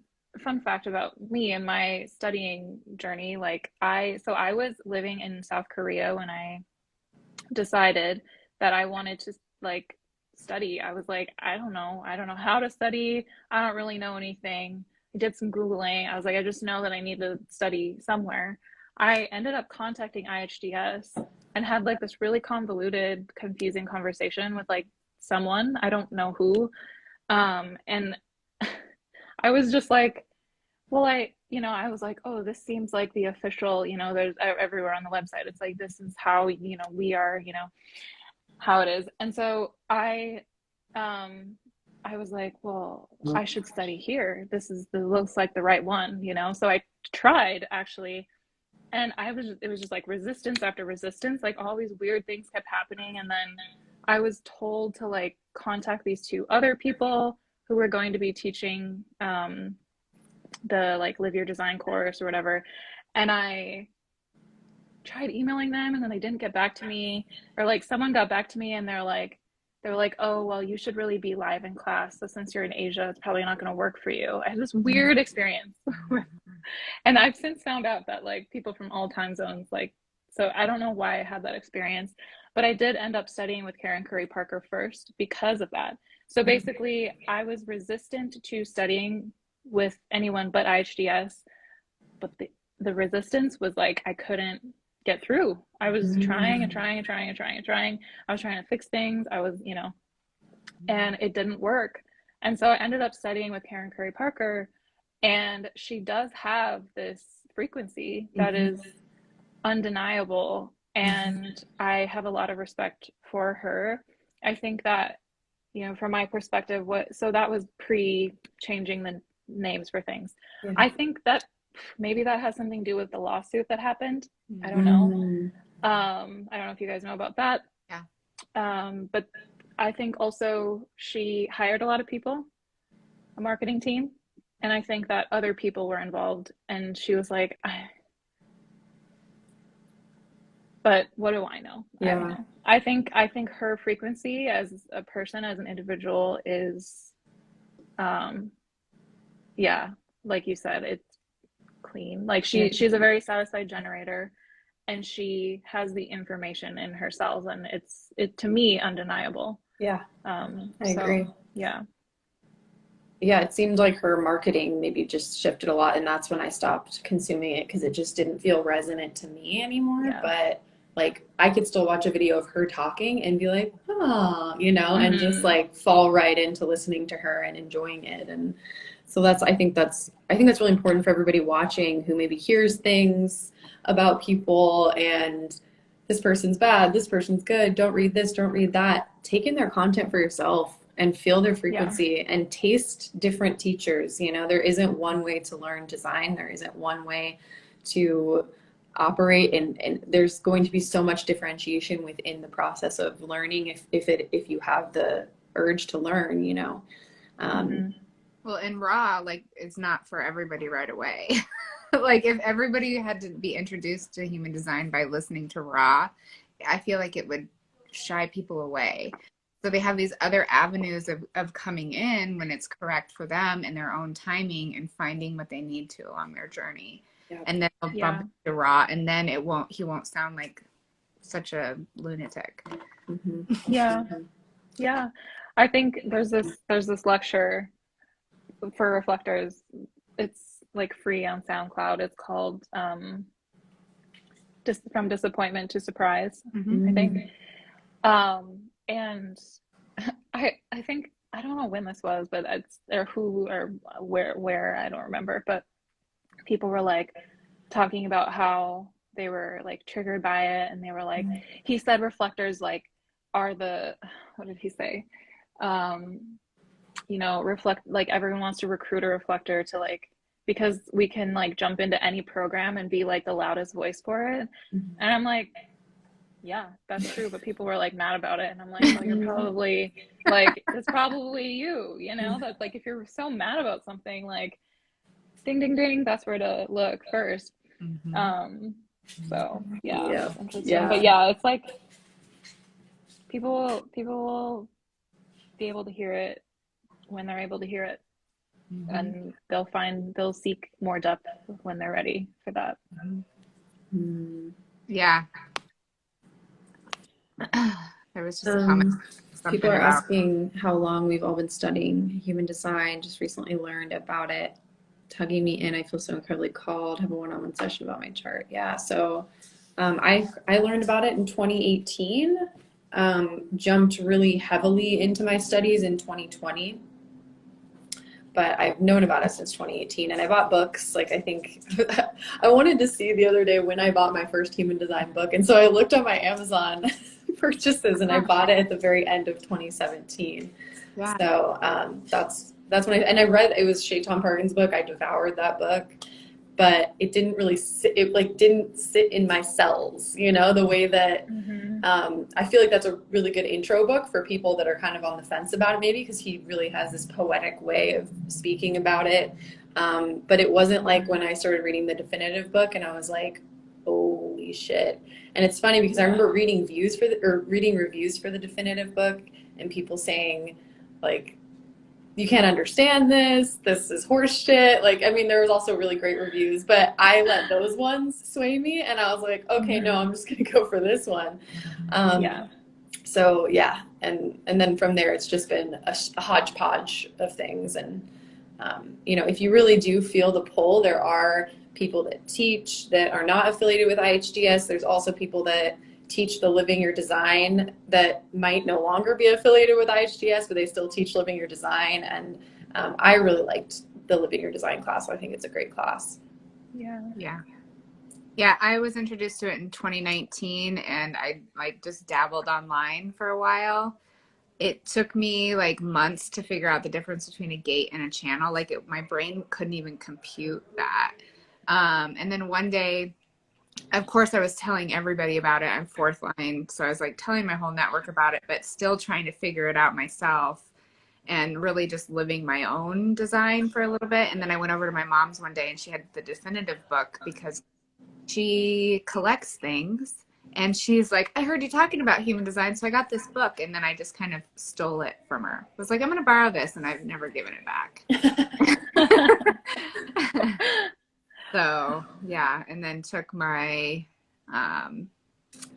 fun fact about me and my studying journey. Like I was living in South Korea when I decided that I wanted to like study. I was like, I don't know how to study. I don't really know anything. I did some Googling. I was like, I just know that I need to study somewhere. I ended up contacting IHDS and had like this really convoluted, confusing conversation with like someone, I don't know who. And I was just like, well, I was like, oh, this seems like the official, there's everywhere on the website. It's like, this is how, we are, how it is. And so um, I was like, well, I should study here. Looks like the right one, So I tried actually. And it was just like resistance after resistance. Like all these weird things kept happening. And then I was told to like contact these two other people who were going to be teaching, the like live your design course or whatever. And I tried emailing them and then they didn't get back to me, or like someone got back to me and they were like, oh well, you should really be live in class, so since you're in Asia it's probably not going to work for you. I had this weird experience. And I've since found out that like people from all time zones, like, so I don't know why I had that experience, but I did end up studying with Karen Curry Parker first because of that. So basically I was resistant to studying with anyone but IHDS, but the resistance was like I couldn't get through. I was trying and trying and trying and trying and trying. I was trying to fix things. I was, and it didn't work. And so I ended up studying with Karen Curry Parker, and she does have this frequency that is undeniable. And I have a lot of respect for her. I think that, from my perspective, so that was pre changing the names for things. Yeah. I think that maybe that has something to do with the lawsuit that happened. I don't know. Mm. I don't know if you guys know about that. Yeah. But I think also she hired a lot of people, a marketing team, and I think that other people were involved. And she was like, but what do I know? Yeah. I don't know. I think her frequency as a person, as an individual, is, yeah, like you said, it's clean. Like she's a very satisfied generator, and she has the information in her cells, and it to me undeniable. Yeah, I So agree. yeah. Yeah, it seemed like her marketing maybe just shifted a lot, and that's when I stopped consuming it because it just didn't feel resonant to me anymore. Yeah. But like I could still watch a video of her talking and be like, oh, and just like fall right into listening to her and enjoying it. And so I think that's really important for everybody watching who maybe hears things about people and this person's bad, this person's good, don't read this, don't read that. Take in their content for yourself and feel their Yeah. frequency and taste different teachers. There isn't one way to learn design. There isn't one way to operate, and there's going to be so much differentiation within the process of learning if you have the urge to learn. Well, in Raw, like, it's not for everybody right away. Like, if everybody had to be introduced to human design by listening to Raw, I feel like it would shy people away. So they have these other avenues of coming in when it's correct for them in their own timing and finding what they need to along their journey. Yeah. And then they'll bump into Raw, and then he won't sound like such a lunatic. Yeah. Yeah. I think there's this lecture for reflectors. It's like free on SoundCloud. It's called From Disappointment to Surprise, I think. And I think, I don't know when this was, but it's or who or where I don't remember, but people were like talking about how they were like triggered by it, and they were like, he said reflectors like are the, what did he say? Reflect, like everyone wants to recruit a reflector to like, because we can like jump into any program and be like the loudest voice for it. And I'm like, yeah, that's true. But people were like mad about it. And I'm like, well, you're probably like, it's probably you, you know, that's like, if you're so mad about something, like, ding, ding, ding, that's where to look first. Mm-hmm. Um, so yeah, Yeah. it's interesting. But Yeah. yeah, it's like people will be able to hear it when they're able to hear it. Mm-hmm. And they'll seek more depth when they're ready for that. Mm. Yeah. There was just a comment, Um, People something are about, asking how long we've all been studying human design. Just recently learned about it, tugging me in. I feel so incredibly called. Have a one-on-one session about my chart. Yeah, so I learned about it in 2018. Jumped really heavily into my studies in 2020, but I've known about it since 2018, and I bought books. Like, I think I wanted to see the other day when I bought my first human design book, and so I looked on my Amazon purchases, and I bought it at the very end of 2017. yeah. So that's when I read, it was Shaitan Parkin's book. I devoured that book, but it didn't really sit. It like didn't sit in my cells, you know, the way that Mm-hmm. I feel like that's a really good intro book for people that are kind of on the fence about it, maybe, because he really has this poetic way of speaking about it. But it wasn't like when I started reading the definitive book and I was like, holy shit. And it's funny because I remember reading reading reviews for the definitive book and people saying, like, you can't understand this. This is horse shit. Like, I mean, there was also really great reviews, but I let those ones sway me, and I was like, okay, no, I'm just gonna go for this one. Yeah. So yeah, and then from there, it's just been a hodgepodge of things. And you know, if you really do feel the pull, there are people that teach that are not affiliated with IHDS. There's also people that teach the Living Your Design that might no longer be affiliated with IHDS, but they still teach Living Your Design. And I really liked the Living Your Design class. I think it's a great class. Yeah. Yeah. Yeah, I was introduced to it in 2019 and I like just dabbled online for a while. It took me like months to figure out the difference between a gate and a channel. Like my brain couldn't even compute that. And then one day, of course, I was telling everybody about it. I'm fourth line. So I was like telling my whole network about it, but still trying to figure it out myself and really just living my own design for a little bit. And then I went over to my mom's one day and she had the definitive book because she collects things. And she's like, I heard you talking about human design, so I got this book. And then I just kind of stole it from her. I was like, I'm going to borrow this. And I've never given it back. So, yeah. And then took my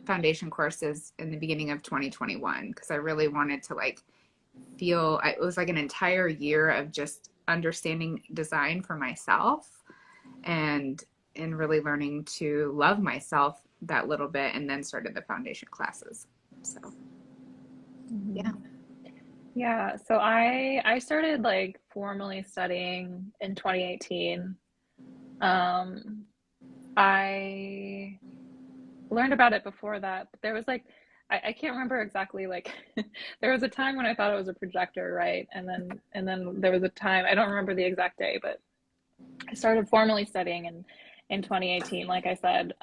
foundation courses in the beginning of 2021 because I really wanted to like feel it was like an entire year of just understanding design for myself and really learning to love myself that little bit, and then started the foundation classes. So yeah. Yeah. So I started like formally studying in 2018. Um, I learned about it before that, but there was like I can't remember exactly like there was a time when I thought it was a projector, right? And then there was a time, I don't remember the exact day, but I started formally studying in 2018, like I said,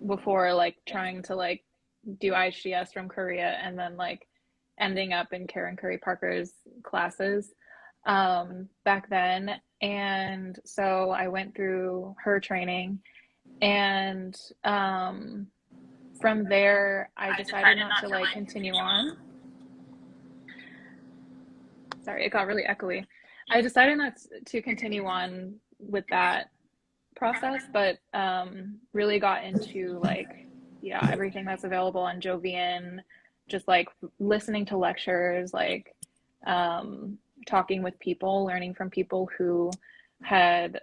before like trying to like do IHDS from Korea and then like ending up in Karen Curry Parker's classes back then. And so I went through her training and from there I decided not to like continue on. Sorry, it got really echoey. I decided not to continue on with that process, but really got into like, yeah, everything that's available on Jovian, just like listening to lectures, like talking with people, learning from people who had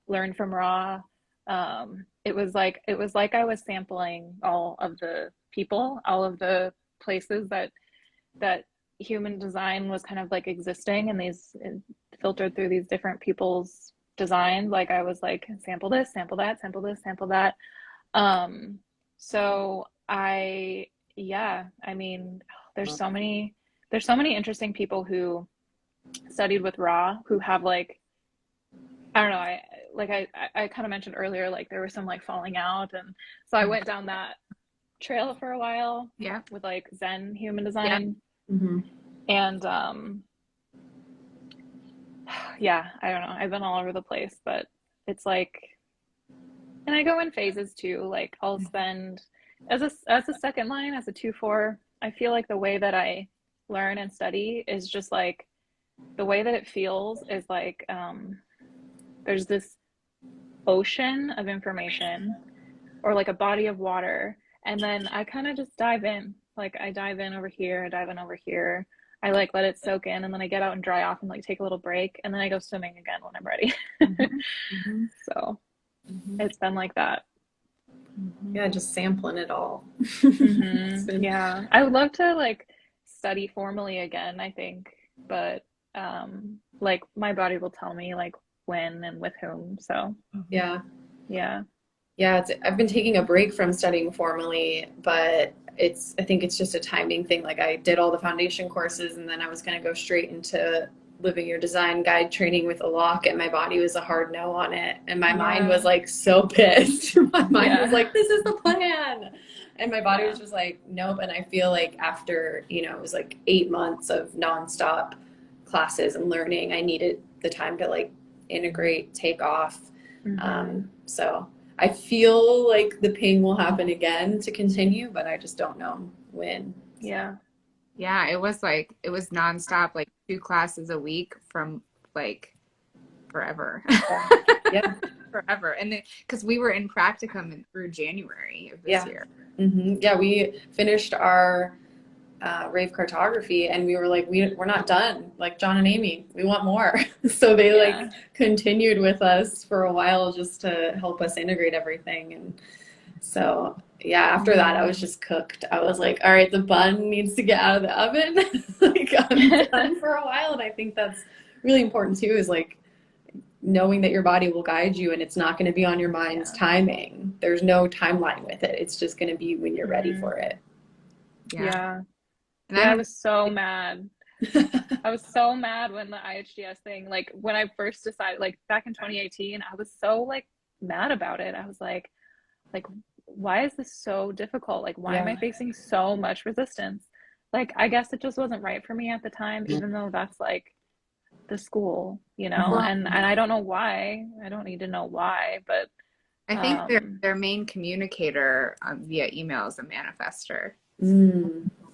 learned from Ra. It was like I was sampling all of the people, all of the places that human design was kind of like existing, and these filtered through these different people's designs. Like I was like, sample this, sample that, sample this, sample that. So yeah, I mean, there's so many interesting people who studied with Ra who have like I don't know. I kind of mentioned earlier, like there was some like falling out, and so I went down that trail for a while Yeah. with like Zen human Yeah. design, Mm-hmm. and yeah, I don't know. I've been all over the place, but it's like, and I go in phases too. Like I'll spend as a second line, as a 2/4. I feel like the way that I learn and study is just like the way that it feels is like there's this ocean of information or like a body of water, and then I kind of just dive in. Like I dive in over here, I dive in over here. I like let it soak in, and then I get out and dry off and like take a little break, and then I go swimming again when I'm ready. Mm-hmm. So Mm-hmm. it's been like that. Yeah, just sampling it all. It's Mm-hmm. been, Yeah, I would love to like study formally again, I think, but like my body will tell me like when and with whom. So yeah. yeah. Yeah, I've been taking a break from studying formally, but I think it's just a timing thing. Like I did all the foundation courses and then I was going to go straight into living your design guide training with a lock, and my body was a hard no on it. And my mind Yeah. was like so pissed. My mind was Yeah. like, this is the plan. And my body Yeah. was just like, nope. And I feel like after, it was like 8 months of nonstop classes and learning, I needed the time to like integrate, take off. Mm-hmm. So I feel like the ping will happen again to continue, but I just don't know when. So, Yeah. Yeah, it was nonstop, like 2 classes a week from like forever. yeah. Yeah. Forever. And then because we were in practicum through January of this Yeah. year. Mm-hmm. Yeah. We finished our rave cartography and we were like, we're not done. Like John and Amy, we want more. So they Yeah. like continued with us for a while just to help us integrate everything. And so, yeah, after that, I was just cooked. I was like, all right, the bun needs to get out of the oven. Like, I'm done for a while. And I think that's really important too, is like knowing that your body will guide you and it's not going to be on your mind's Yeah. timing. There's no timeline with it. It's just going to be when you're ready Mm-hmm. for it. Yeah. Yeah. And Yeah, I I'm was so mad. I was so mad when the IHGS thing, like when I first decided, like back in 2018, I was so like mad about it. I was like, why is this so difficult? Like, why am Yeah. I facing so much resistance? Like, I guess it just wasn't right for me at the time, even though that's like the school, well, and I don't know why. I don't need to know why, but I think um, their main communicator via email is a manifestor.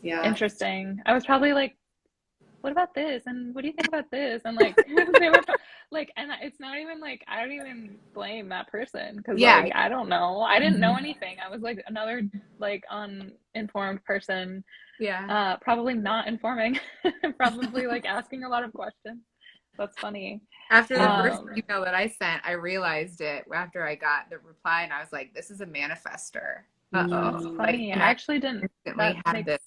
Yeah. interesting. I was probably like, what about this? And what do you think about this? And like they were like, and it's not even like I don't even blame that person because Yeah. like I don't know. I didn't know Mhm. anything. I was like another like uninformed person, Yeah. probably not informing, probably like asking a lot of questions. That's funny. After the Yeah. first email that I sent, I realized it after I got the reply, and I was like, "This is a manifestor." That's Uh-oh. Like, funny. and I I actually didn't. instantly That had makes this.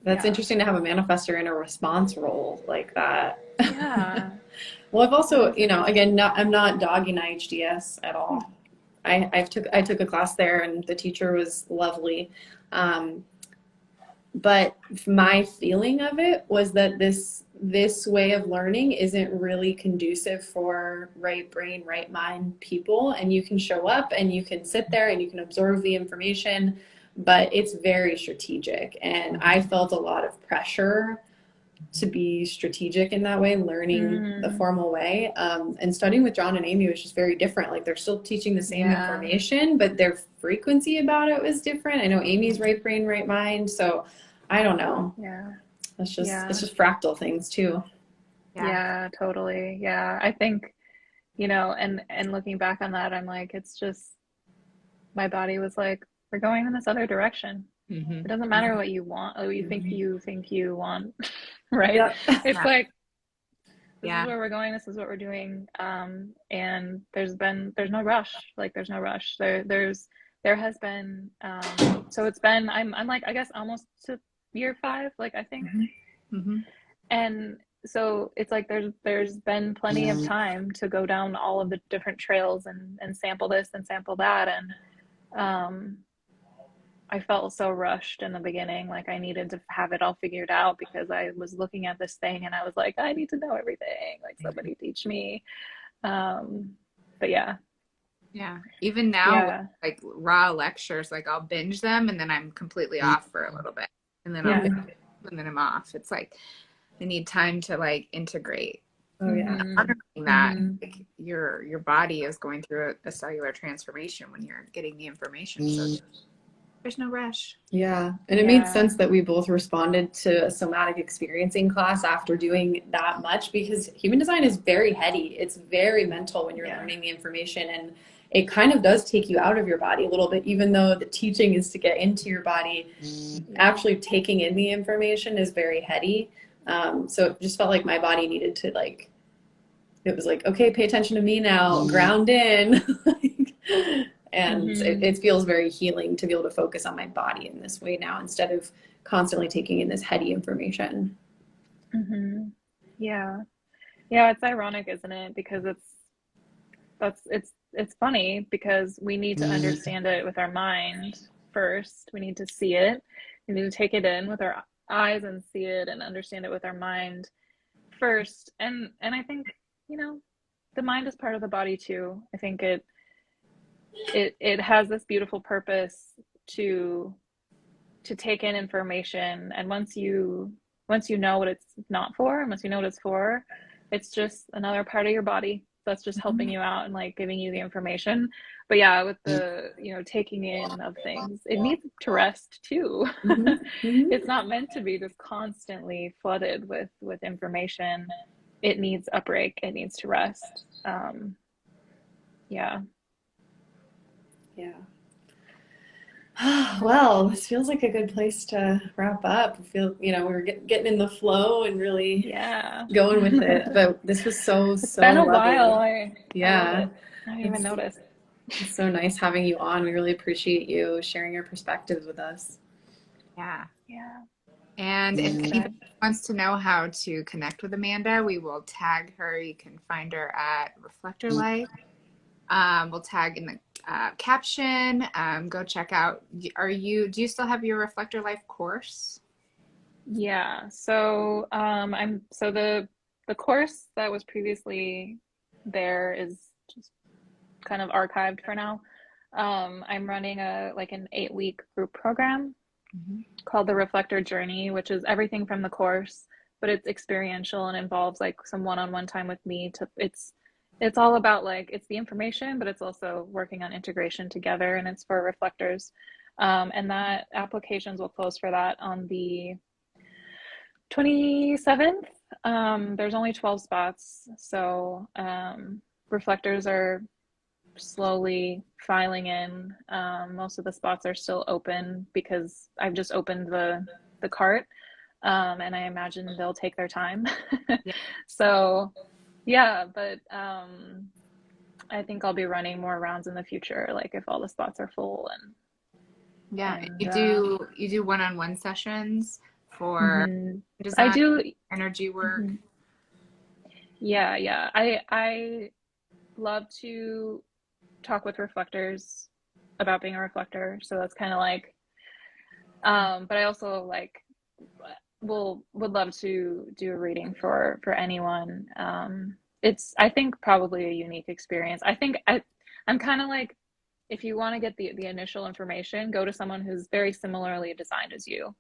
That's yeah, interesting to have a manifestor in a response role like that. yeah. Well, I've That also, is interesting. again, I'm not dogging IHDS at all. I took a class there and the teacher was lovely. Um, but my feeling of it was that this way of learning isn't really conducive for right brain, right mind people. And you can show up and you can sit there and you can absorb the information, but it's very strategic. And I felt a lot of pressure to be strategic in that way, learning the Mm, formal way. And studying with John and Amy was just very different. Like they're still teaching the same yeah, information, but their frequency about it was different. I know Amy's right brain, right mind. So I don't know. yeah, It's yeah, just fractal things too. Yeah. yeah, totally. Yeah, I think, and looking back on that, I'm like, it's just my body was like, we're going in this other direction. Mm-hmm. It doesn't matter what you want, or what you think you want, right? Yeah. It's Yeah. like this is Yeah. where we're going, this is what we're doing. And there's no rush. Like there's no rush. There has been so it's been I'm like I guess almost to year 5, like I think. Mm-hmm. And so it's like there's been plenty of time to go down all of the different trails and sample this and sample that. And I felt so rushed in the beginning, like I needed to have it all figured out because I was looking at this thing and I was like, I need to know everything. Like somebody teach me. But yeah, Yeah. Even now with yeah, like raw lectures, like I'll binge them and then I'm completely off for a little bit. And then I'll yeah. binge and then I'm off. It's like I need time to like integrate. Oh yeah. Honoring that Mm-hmm. like your body is going through a cellular transformation when you're getting the information. So there's no rush. Yeah. And it made Yeah, sense that we both responded to a somatic experiencing class after doing that much because human design is very heady. It's very mental when you're yeah. learning the information, and it kind of does take you out of your body a little bit, even though the teaching is to get into your body. Actually taking in the information is very heady. So it just felt like my body needed to like, it was like, okay, pay attention to me now, ground in. And Mm-hmm. it feels very healing to be able to focus on my body in this way now instead of constantly taking in this heady information. Mm-hmm. Yeah. Yeah, it's ironic, isn't it? Because it's funny because we need to understand it with our mind first. We need to see it. We need to take it in with our eyes and see it and understand it with our mind first. And I think, you know, the mind is part of the body too. I think it has this beautiful purpose to take in information, and once you know what it's not for, and once you know what it's for, it's just another part of your body that's just helping you out and like giving you the information. But yeah, with the, you know, taking in of things, it needs to rest too. Mm-hmm. Mm-hmm. It's not meant to be just constantly flooded with information. It needs a break, it needs to rest. Yeah. Yeah. Well, this feels like a good place to wrap up. I feel, you know, we were getting in the flow and really Yeah. going with it. But this was so, It's so been a while. lovely. I love Yeah. it. I didn't even It's, notice. it's so nice having you on. We really appreciate you sharing your perspectives with us. Yeah. Yeah. And if Good. anybody wants to know how to connect with Amanda, we will tag her. You can find her at Reflector Life. We'll tag in the caption. Go check out. Do you still have your Reflector Life course? Yeah. So the course that was previously there is just kind of archived for now. I'm running an 8-week group program called the Reflector Journey, which is everything from the course, but it's experiential and involves like some one-on-one time with me. It's all about like it's the information, but it's also working on integration together, and it's for reflectors. And that applications will close for that on the 27th. There's only 12 spots, so reflectors are slowly filing in. Most of the spots are still open because I've just opened the cart, and I imagine they'll take their time. Yeah. So yeah, but I think I'll be running more rounds in the future, like if all the spots are full Yeah. and You do one-on-one sessions for mhm. I design, do. energy work. Mhm. Yeah, yeah. I love to talk with reflectors about being a reflector, so that's kind of like but I also like would love to do a reading for anyone. It's I think probably a unique experience. I'm kind of like, if you want to get the initial information, go to someone who's very similarly designed as you.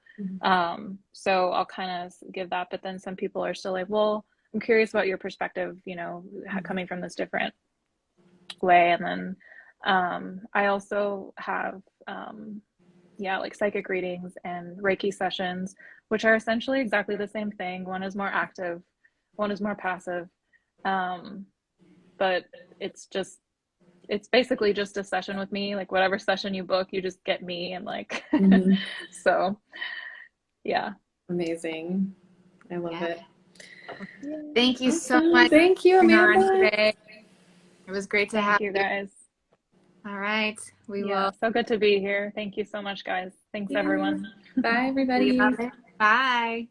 So I'll kind of give that, but then some people are still like, well, I'm curious about your perspective, you know, coming from this different way. And then I also have yeah, like psychic readings and Reiki sessions, which are essentially exactly the same thing. One is more active, one is more passive. Um, but it's just it's basically just a session with me. Like whatever session you book, you just get me and like Mm-hmm. so yeah. Amazing. I love Yeah. it. Thank you so Awesome. much Thank you, for being on Amanda. today. It was great to Thank have you you. guys. All right. We Yeah, will so good to be here. Thank you so much, guys. Thanks Yeah. everyone. Bye, see you everybody. later. Bye.